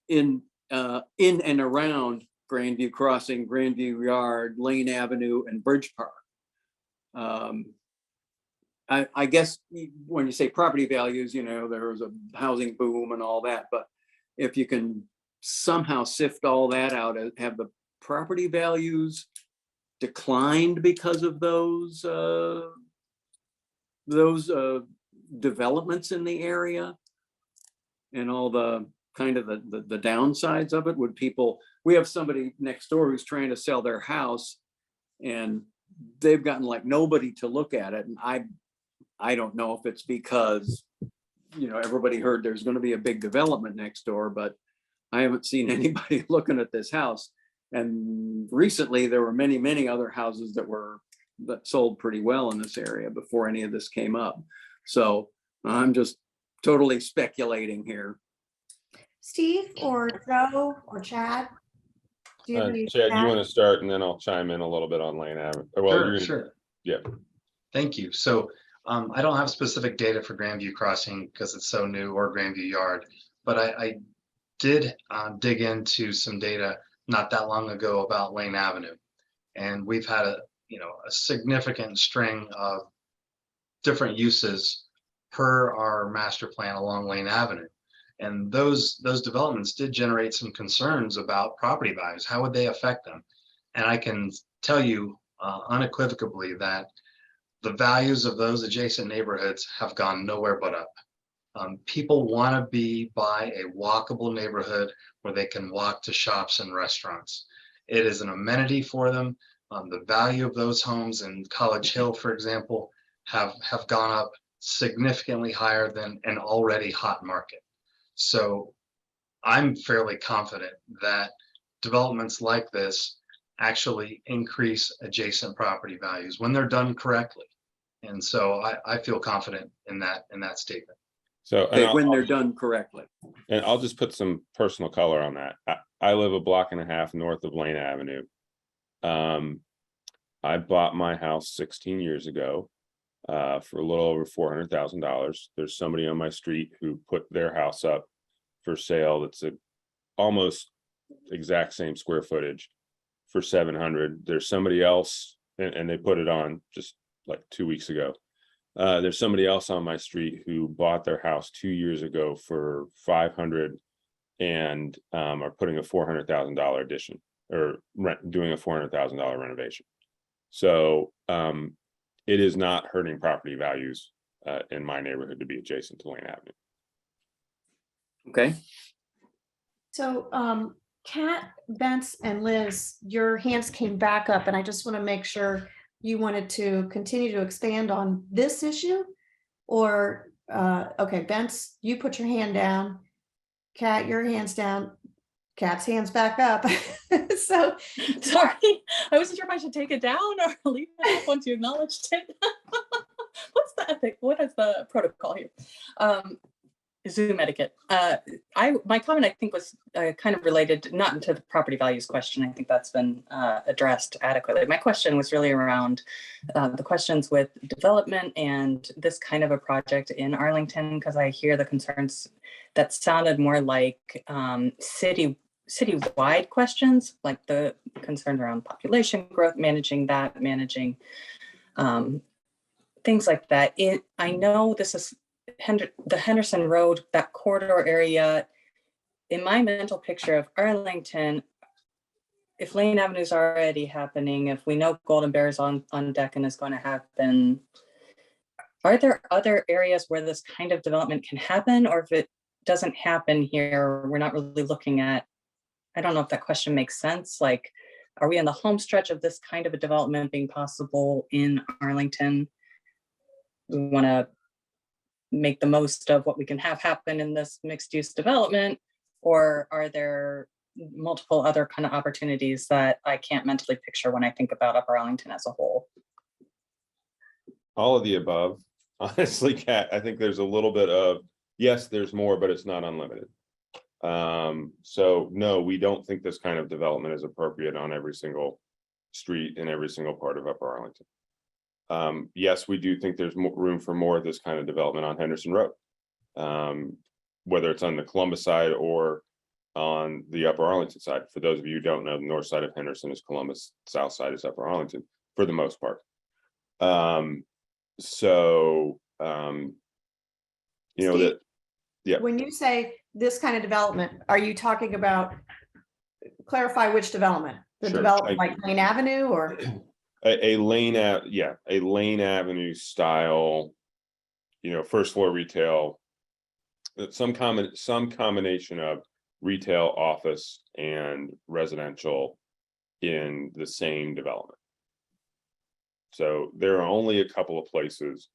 in and around Grandview Crossing, Grandview Yard, Lane Avenue, and Bridge Park? I guess when you say property values, there was a housing boom and all that, but if you can somehow sift all that out, have the property values declined because of those developments in the area and all the kind of the downsides of it? We have somebody next door who's trying to sell their house and they've gotten like nobody to look at it. And I don't know if it's because, everybody heard there's going to be a big development next door, but I haven't seen anybody looking at this house. And recently there were many, many other houses that sold pretty well in this area before any of this came up. So I'm just totally speculating here. Steve or Joe or Chad? Chad, you want to start and then I'll chime in a little bit on Lane Avenue. Well, Sure. Yeah. Thank you. So I don't have specific data for Grandview Crossing because it's so new, or Grandview Yard, but I did dig into some data not that long ago about Lane Avenue. And we've had a significant string of different uses per our master plan along Lane Avenue. And those developments did generate some concerns about property values. How would they affect them? And I can tell you unequivocally that the values of those adjacent neighborhoods have gone nowhere but up. People want to be by a walkable neighborhood where they can walk to shops and restaurants. It is an amenity for them. The value of those homes in College Hill, for example, have gone up significantly higher than an already hot market. So I'm fairly confident that developments like this actually increase adjacent property values when they're done correctly. And so I feel confident in that statement. So, and when they're done correctly. And I'll just put some personal color on that. I live a block and a half north of Lane Avenue. I bought my house 16 years ago for a little over $400,000. There's somebody on my street who put their house up for sale that's almost exact same square footage for 700. There's somebody else, and they put it on just like 2 weeks ago. There's somebody else on my street who bought their house 2 years ago for 500 and are putting a $400,000 addition or doing a $400,000 renovation. So it is not hurting property values in my neighborhood to be adjacent to Lane Avenue. Okay. So Kat, Bence, and Liz, your hands came back up, and I just want to make sure you wanted to continue to expand on this issue, or okay, Bence, you put your hand down. Kat, your hands down. Kat's hands back up. So Sorry, I wasn't sure if I should take it down or leave it up once you acknowledged it. What's the ethic? What is the protocol here? Zoom etiquette. My comment, I think, was kind of related, not to the property values question. I think that's been addressed adequately. My question was really around the questions with development and this kind of a project in Arlington, because I hear the concerns that sounded more like citywide questions, like the concerns around population growth, managing that, managing things like that. I know this is the Henderson Road, that corridor area. In my mental picture of Arlington, if Lane Avenue is already happening, if we know Golden Bear is on deck and is going to happen, are there other areas where this kind of development can happen? Or if it doesn't happen here, we're not really looking at, I don't know if that question makes sense. Like, are we in the home stretch of this kind of a development being possible in Arlington? We want to make the most of what we can have happen in this mixed use development, or are there multiple other kind of opportunities that I can't mentally picture when I think about Upper Arlington as a whole? All of the above. Honestly, Kat, I think there's a little bit of, yes, there's more, but it's not unlimited. So no, we don't think this kind of development is appropriate on every single street in every single part of Upper Arlington. Yes, we do think there's room for more of this kind of development on Henderson Road, whether it's on the Columbus side or on the Upper Arlington side. For those of you who don't know, the north side of Henderson is Columbus, south side is Upper Arlington for the most part. You know, Steve, that, yeah. when you say this kind of development, are you talking about, clarify which development? The Sure. development like Lane Avenue or? A Lane Avenue style, you know, first floor retail, some combination of retail, office, and residential in the same development. So there are only a couple of places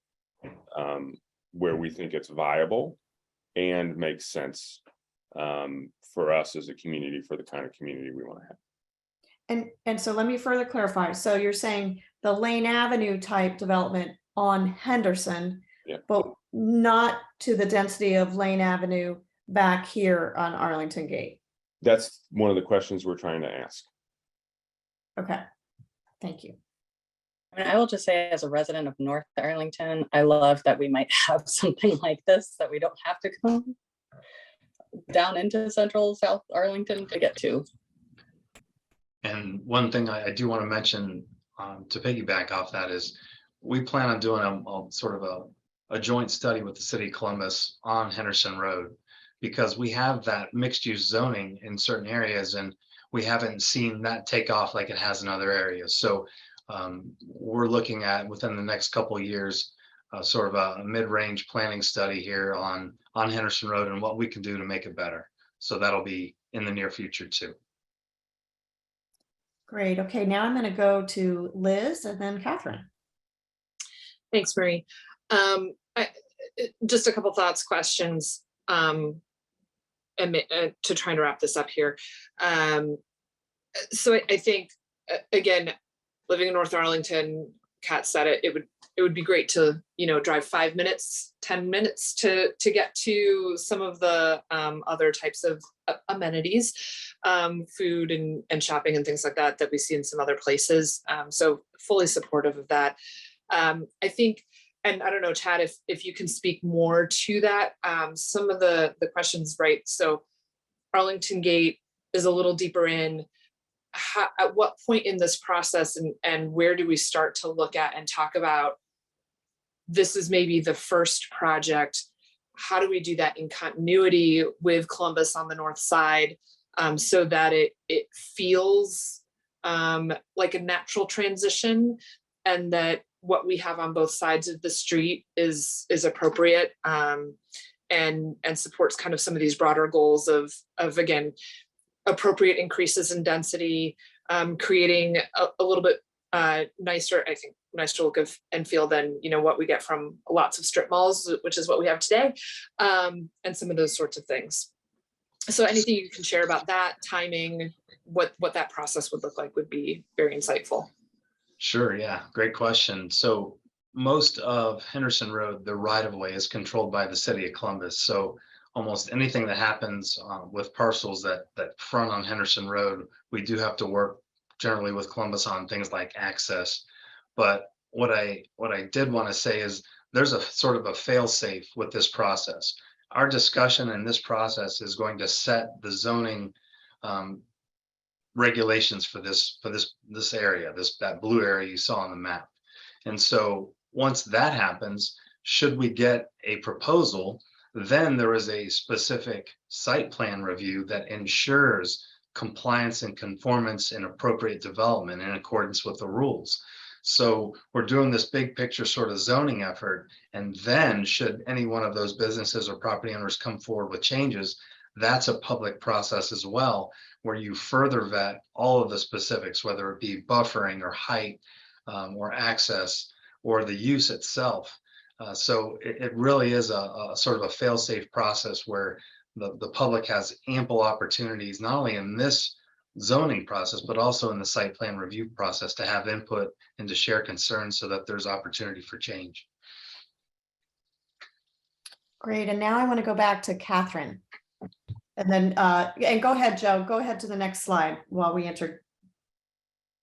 where we think it's viable and makes sense for us as a community, for the kind of community we want to have. And so let me further clarify. So you're saying the Lane Avenue type development on Henderson, yeah, but not to the density of Lane Avenue back here on Arlington Gate. That's one of the questions we're trying to ask. Okay, thank you. I mean, I will just say, as a resident of North Arlington, I love that we might have something like this, that we don't have to come down into central South Arlington to get to. And one thing I do want to mention to piggyback off that is we plan on doing a sort of a joint study with the city of Columbus on Henderson Road, because we have that mixed use zoning in certain areas and we haven't seen that take off like it has in other areas. So we're looking at within the next couple of years, sort of a mid-range planning study here on Henderson Road and what we can do to make it better. So that'll be in the near future too. Great. Okay, now I'm going to go to Liz and then Catherine. Thanks, Marie. Just a couple thoughts, questions, and to try to wrap this up here. So I think, again, living in North Arlington, Kat said it, it would be great to, drive 5 minutes, 10 minutes to get to some of the other types of amenities, food and shopping and things like that we see in some other places. So fully supportive of that. I think, and I don't know, Chad, if you can speak more to that, some of the questions, right? So Arlington Gate is a little deeper in. At what point in this process and where do we start to look at and talk about this is maybe the first project? How do we do that in continuity with Columbus on the north side, so that it feels like a natural transition, and that what we have on both sides of the street is appropriate, and supports kind of some of these broader goals of again, appropriate increases in density, creating a little bit nicer, I think, nicer look and feel than what we get from lots of strip malls, which is what we have today, and some of those sorts of things. So anything you can share about that timing, what that process would look like would be very insightful. Sure, yeah, great question. So most of Henderson Road, the right of way is controlled by the city of Columbus. So almost anything that happens with parcels that front on Henderson Road, we do have to work generally with Columbus on things like access. But what I did want to say is there's a sort of a fail safe with this process. Our discussion in this process is going to set the zoning regulations for this area, that blue area you saw on the map. And so once that happens, should we get a proposal, then there is a specific site plan review that ensures compliance and conformance and appropriate development in accordance with the rules. So we're doing this big picture sort of zoning effort, and then should any one of those businesses or property owners come forward with changes, that's a public process as well, where you further vet all of the specifics, whether it be buffering or height, or access, or the use itself. So it really is a sort of a fail-safe process where the public has ample opportunities, not only in this zoning process, but also in the site plan review process, to have input and to share concerns so that there's opportunity for change. Great. And now I want to go back to Catherine. And then, and go ahead, Joe, go ahead to the next slide while we enter.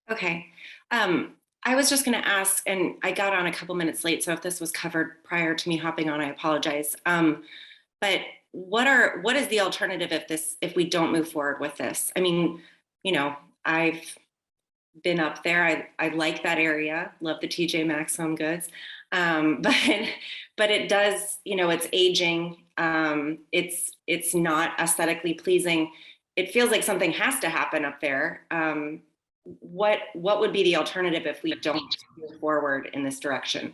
Okay. I was just going to ask, and I got on a couple minutes late, so if this was covered prior to me hopping on, I apologize. But what is the alternative if we don't move forward with this? I mean, I've been up there. I like that area, love the TJ Maxx Home Goods. But it does, it's aging. It's not aesthetically pleasing. It feels like something has to happen up there. What would be the alternative if we don't move forward in this direction?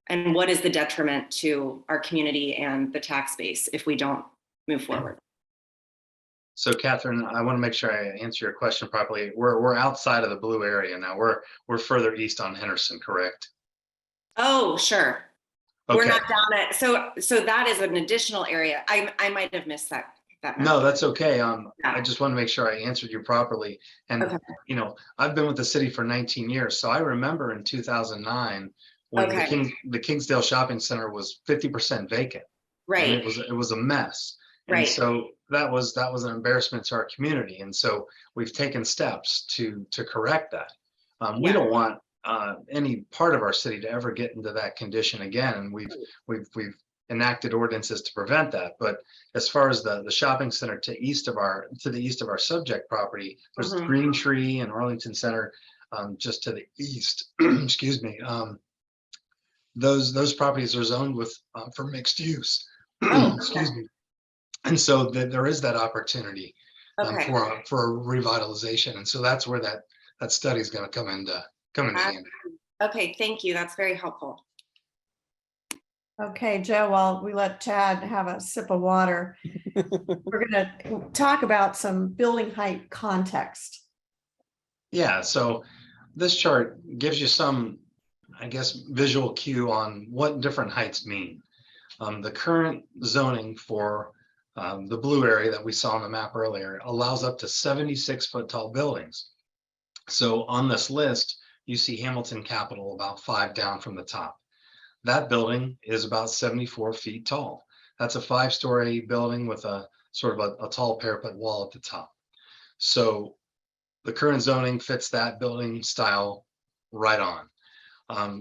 And what is the detriment to our community and the tax base if we don't move forward? So Catherine, I want to make sure I answer your question properly. We're outside of the blue area now. We're further east on Henderson, correct? Oh, sure. Okay. We're not down at, so that is an additional area. I might have missed that. No, that's okay. Yeah. I just want to make sure I answered you properly. And, Okay. I've been with the city for 19 years. So I remember in 2009, when the Kingsdale Shopping Center was 50% vacant. Right. And it was a mess. And Right. so that was an embarrassment to our community. And so we've taken steps to correct that. We don't want any part of our city to ever get into that condition again. And we've enacted ordinances to prevent that. But as far as the shopping center to the east of our subject property, there's Green Tree and Arlington Center just to the east. Excuse me. Those properties are zoned for mixed use. Excuse me. And so there is that opportunity for a revitalization. And so that's where that study is going to come into handy. Okay, thank you. That's very helpful. Okay, Joe, while we let Chad have a sip of water, we're going to talk about some building height context. Yeah, so this chart gives you some, I guess, visual cue on what different heights mean. The current zoning for the blue area that we saw on the map earlier allows up to 76-foot tall buildings. So on this list, you see Hamilton Capitol about 5 down from the top. That building is about 74 feet tall. That's a 5-story building with a sort of a tall parapet wall at the top. So the current zoning fits that building style right on.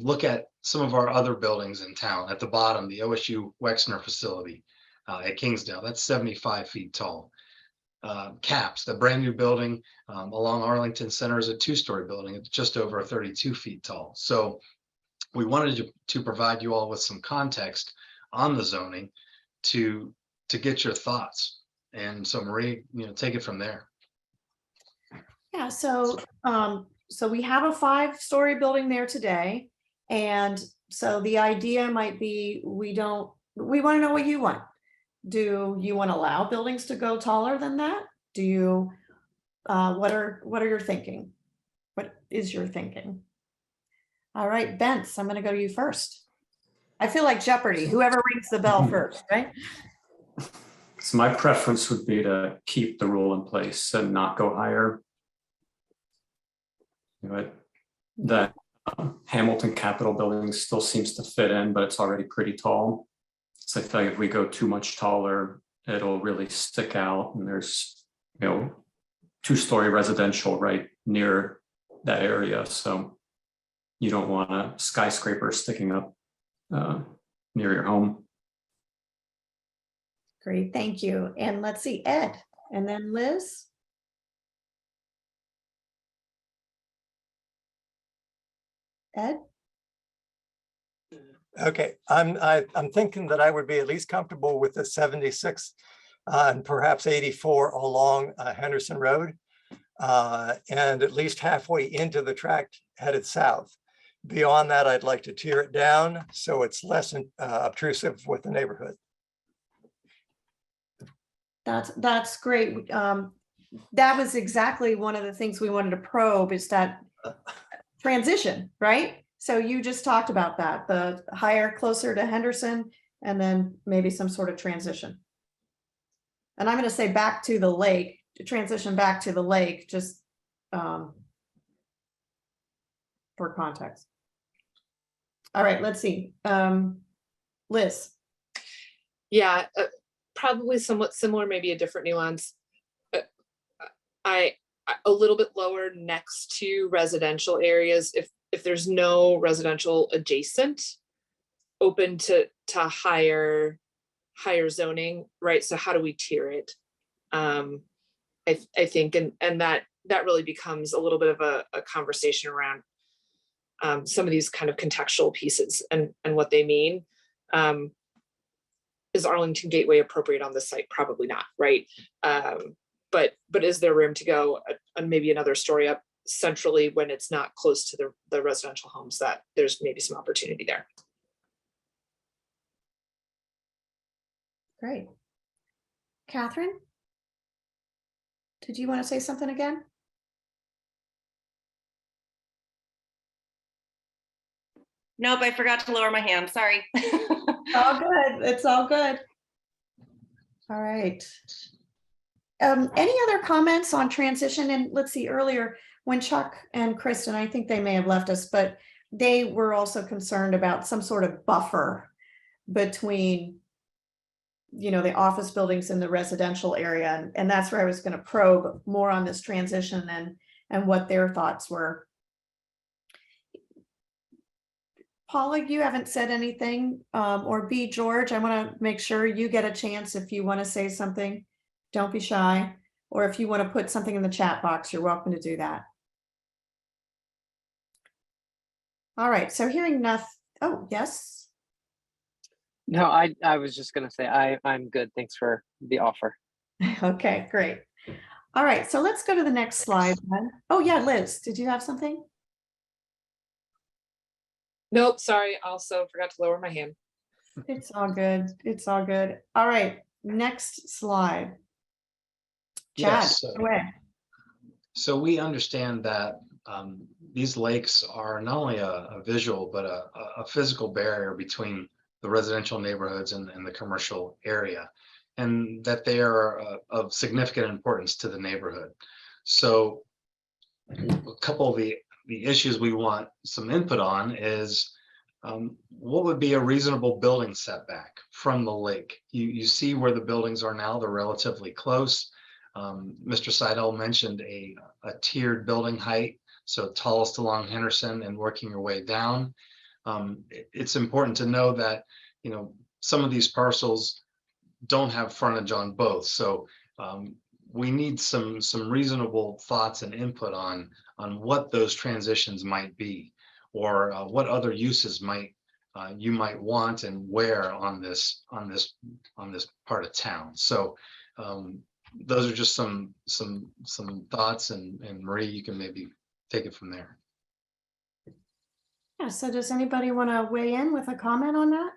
Look at some of our other buildings in town. At the bottom, the OSU Wexner facility at Kingsdale, that's 75 feet tall. CAPS, the brand new building along Arlington Center, is a 2-story building. It's just over 32 feet tall. So we wanted to provide you all with some context on the zoning to get your thoughts. And so Marie, take it from there. Yeah, so so we have a 5-story building there today. And so the idea might be we want to know what you want. Do you want to allow buildings to go taller than that? Do you what are your thinking? What is your thinking? All right, Bence, I'm going to go to you first. I feel like Jeopardy, whoever rings the bell first, right? So my preference would be to keep the rule in place and not go higher. That Hamilton Capitol building still seems to fit in, but it's already pretty tall. So I feel like if we go too much taller, it'll really stick out. And there's, 2-story residential right near that area. So you don't want a skyscraper sticking up near your home. Great, thank you. And let's see, Ed, and then Liz. Ed? Okay, I'm thinking that I would be at least comfortable with the 76 and perhaps 84 along Henderson Road, and at least halfway into the tract headed south. Beyond that, I'd like to tear it down so it's less obtrusive with the neighborhood. That's great. That was exactly one of the things we wanted to probe, is that transition, right? So you just talked about that, the higher, closer to Henderson, and then maybe some sort of transition. And I'm going to say back to the lake, to transition back to the lake, just for context. All right, let's see. Liz. Yeah, probably somewhat similar, maybe a different nuance. A little bit lower next to residential areas. If there's no residential adjacent, open to higher zoning, right? So how do we tier it? I think, and that really becomes a little bit of a conversation around some of these kind of contextual pieces and what they mean. Is Arlington Gateway appropriate on this site? Probably not, right? But is there room to go maybe another story up centrally when it's not close to the residential homes, that there's maybe some opportunity there? Great. Catherine? Did you want to say something again? Nope, I forgot to lower my hand. Sorry. All good. It's all good. All right. Any other comments on transition? And let's see, earlier when Chuck and Kristen, I think they may have left us, but they were also concerned about some sort of buffer between, the office buildings and the residential area. And that's where I was going to probe more on this transition and what their thoughts were. Paula, you haven't said anything, or B, George, I want to make sure you get a chance if you want to say something. Don't be shy. Or if you want to put something in the chat box, you're welcome to do that. All right, so hearing nothing. Oh, yes. No, I was just going to say I'm good. Thanks for the offer. Okay, great. All right, so let's go to the next slide then. Oh yeah, Liz, did you have something? Nope, sorry. Also forgot to lower my hand. It's all good. It's all good. All right, next slide. Chad, Yes. go ahead. So we understand that these lakes are not only a visual, but a physical barrier between the residential neighborhoods and the commercial area, and that they are of significant importance to the neighborhood. So a couple of the the issues we want some input on is what would be a reasonable building setback from the lake? You see where the buildings are now, they're relatively close. Mr. Seidel mentioned a tiered building height, so tallest along Henderson and working your way down. It's important to know that, you know, some of these parcels don't have frontage on both. So we need some reasonable thoughts and input on what those transitions might be, or what other uses might you might want and where on this part of town. So those are just some thoughts, and Marie, you can maybe take it from there. Yeah, so does anybody want to weigh in with a comment on that?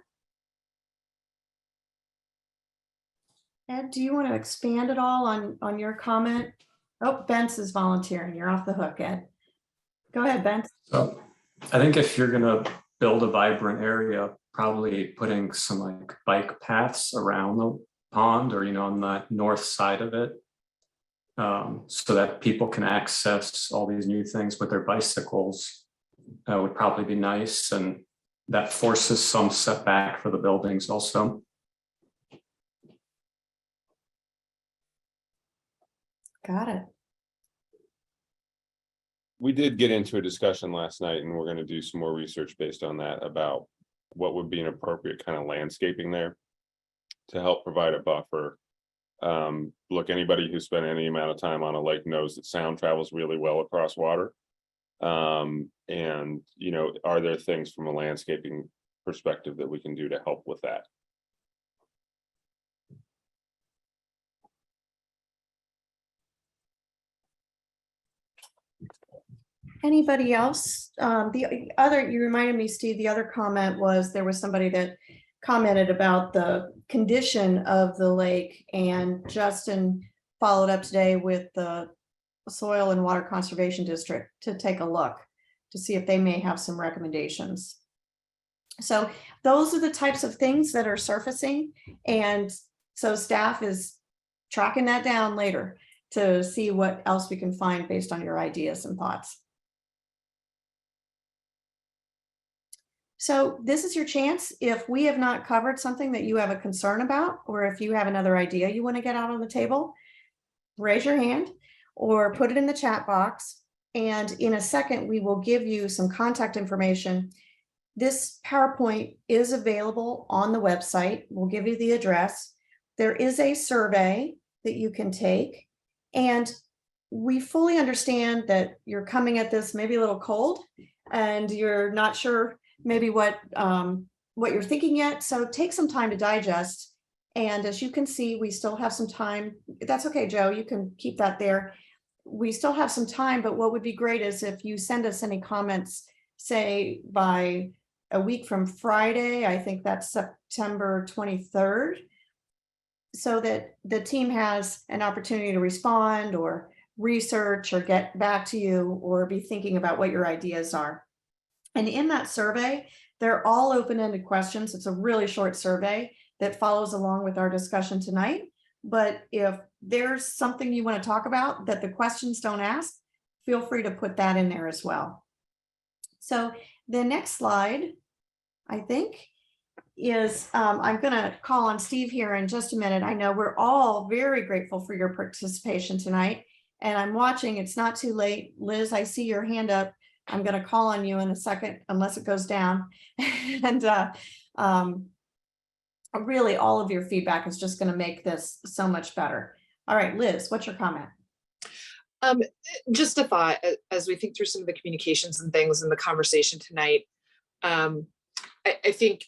Ed, do you want to expand at all on your comment? Oh, Bence is volunteering. You're off the hook, Ed. Go ahead, Bence. So I think if you're gonna build a vibrant area, probably putting some like bike paths around the pond, or, you know, on the north side of it, so that people can access all these new things with their bicycles, would probably be nice. And that forces some setback for the buildings also. Got it. We did get into a discussion last night, and we're going to do some more research based on that about what would be an appropriate kind of landscaping there to help provide a buffer. Look, anybody who spent any amount of time on a lake knows that sound travels really well across water. And, you know, are there things from a landscaping perspective that we can do to help with that? Anybody else? The other, you reminded me, Steve, the other comment was there was somebody that commented about the condition of the lake, and Justin followed up today with the Soil and Water Conservation District to take a look to see if they may have some recommendations. So those are the types of things that are surfacing, and so staff is tracking that down later to see what else we can find based on your ideas and thoughts. So this is your chance. If we have not covered something that you have a concern about, or if you have another idea you want to get out on the table, raise your hand or put it in the chat box. And in a second, we will give you some contact information. This PowerPoint is available on the website. We'll give you the address. There is a survey that you can take. And we fully understand that you're coming at this maybe a little cold and you're not sure maybe what you're thinking yet. So take some time to digest. And as you can see, we still have some time. That's okay, Joe, you can keep that there. We still have some time, but what would be great is if you send us any comments, say by a week from Friday, I think that's September 23rd, so that the team has an opportunity to respond or research or get back to you or be thinking about what your ideas are. And in that survey, they're all open-ended questions. It's a really short survey that follows along with our discussion tonight. But if there's something you want to talk about that the questions don't ask, feel free to put that in there as well. So the next slide, I think, is I'm going to call on Steve here in just a minute. I know we're all very grateful for your participation tonight. And I'm watching, it's not too late. Liz, I see your hand up. I'm going to call on you in a second, unless it goes down. And really, all of your feedback is just going to make this so much better. All right, Liz, what's your comment? Just a thought as we think through some of the communications and things in the conversation tonight. I think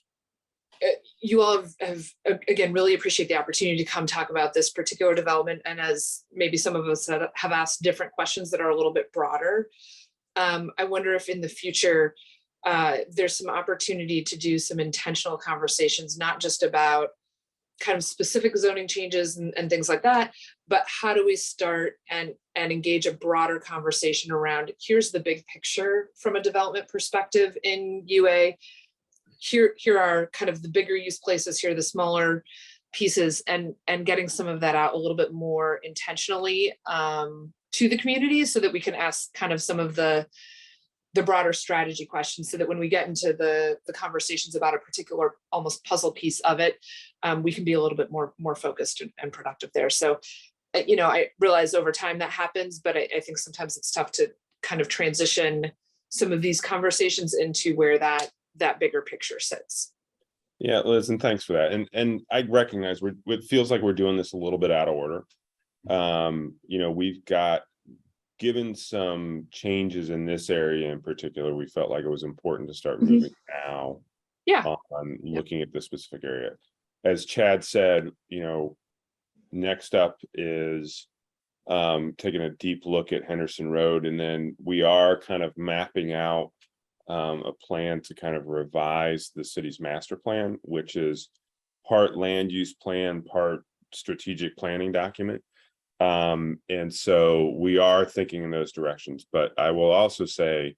you all have again, really appreciate the opportunity to come talk about this particular development. And as maybe some of us have asked different questions that are a little bit broader. I wonder if in the future, there's some opportunity to do some intentional conversations, not just about kind of specific zoning changes and things like that, but how do we start and engage a broader conversation around, here's the big picture from a development perspective in UA. Here are kind of the bigger use places, here are the smaller pieces, and getting some of that out a little bit more intentionally to the community so that we can ask kind of some of the the broader strategy questions, so that when we get into the conversations about a particular almost puzzle piece of it, we can be a little bit more focused and productive there. So, you know, I realize over time that happens, but I think sometimes it's tough to kind of transition some of these conversations into where that bigger picture sits. Yeah, Liz, and thanks for that. And I recognize it feels like we're doing this a little bit out of order. You know, we've got, given some changes in this area in particular, we felt like it was important to start moving now on looking at this specific area. As Chad said, you know, next up is taking a deep look at Henderson Road, and then we are kind of mapping out a plan to kind of revise the city's master plan, which is part land use plan, part strategic planning document. And so we are thinking in those directions, but I will also say,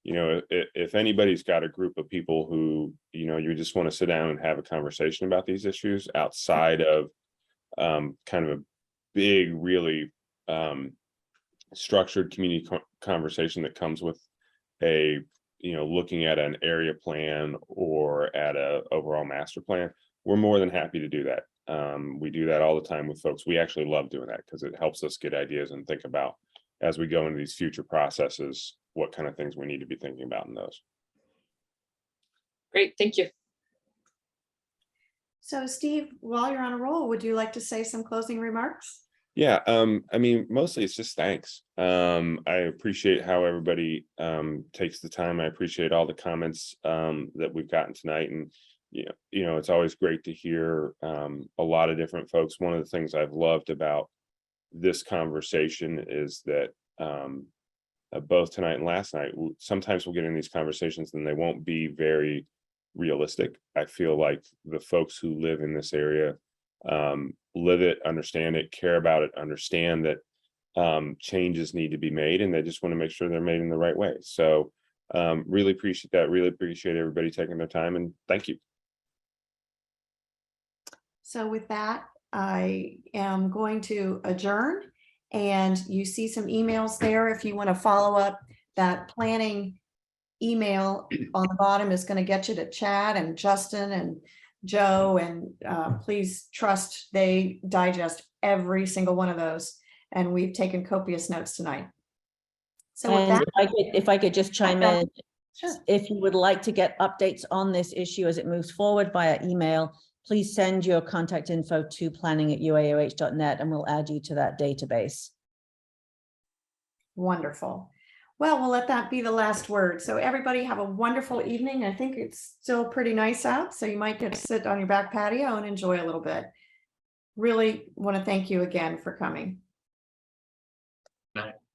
you know, if anybody's got a group of people who, you know, you just want to sit down and have a conversation about these issues outside of kind of a big, really structured community conversation that comes with a, you know, looking at an area plan or at a overall master plan, we're more than happy to do that. We do that all the time with folks. We actually love doing that because it helps us get ideas and think about, as we go into these future processes, what kind of things we need to be thinking about in those. Great, thank you. So Steve, while you're on a roll, would you like to say some closing remarks? Yeah, I mean, mostly it's just thanks. I appreciate how everybody takes the time. I appreciate all the comments that we've gotten tonight, and you know, it's always great to hear a lot of different folks. One of the things I've loved about this conversation is that both tonight and last night, sometimes we'll get in these conversations and they won't be very realistic. I feel like the folks who live in this area live it, understand it, care about it, understand that changes need to be made, and they just want to make sure they're made in the right way. So really appreciate that. Really appreciate everybody taking their time, and thank you. So with that, I am going to adjourn, and you see some emails there. If you want to follow up, that planning email on the bottom is going to get you to Chad and Justin and Joe, and please trust they digest every single one of those. And we've taken copious notes tonight. So with that, if I could just chime in, sure. If you would like to get updates on this issue as it moves forward via email, please send your contact info to planning@uaoh.net and we'll add you to that database. Wonderful. Well, we'll let that be the last word. So everybody have a wonderful evening. I think it's still pretty nice out, so you might get to sit on your back patio and enjoy a little bit. Really want to thank you again for coming.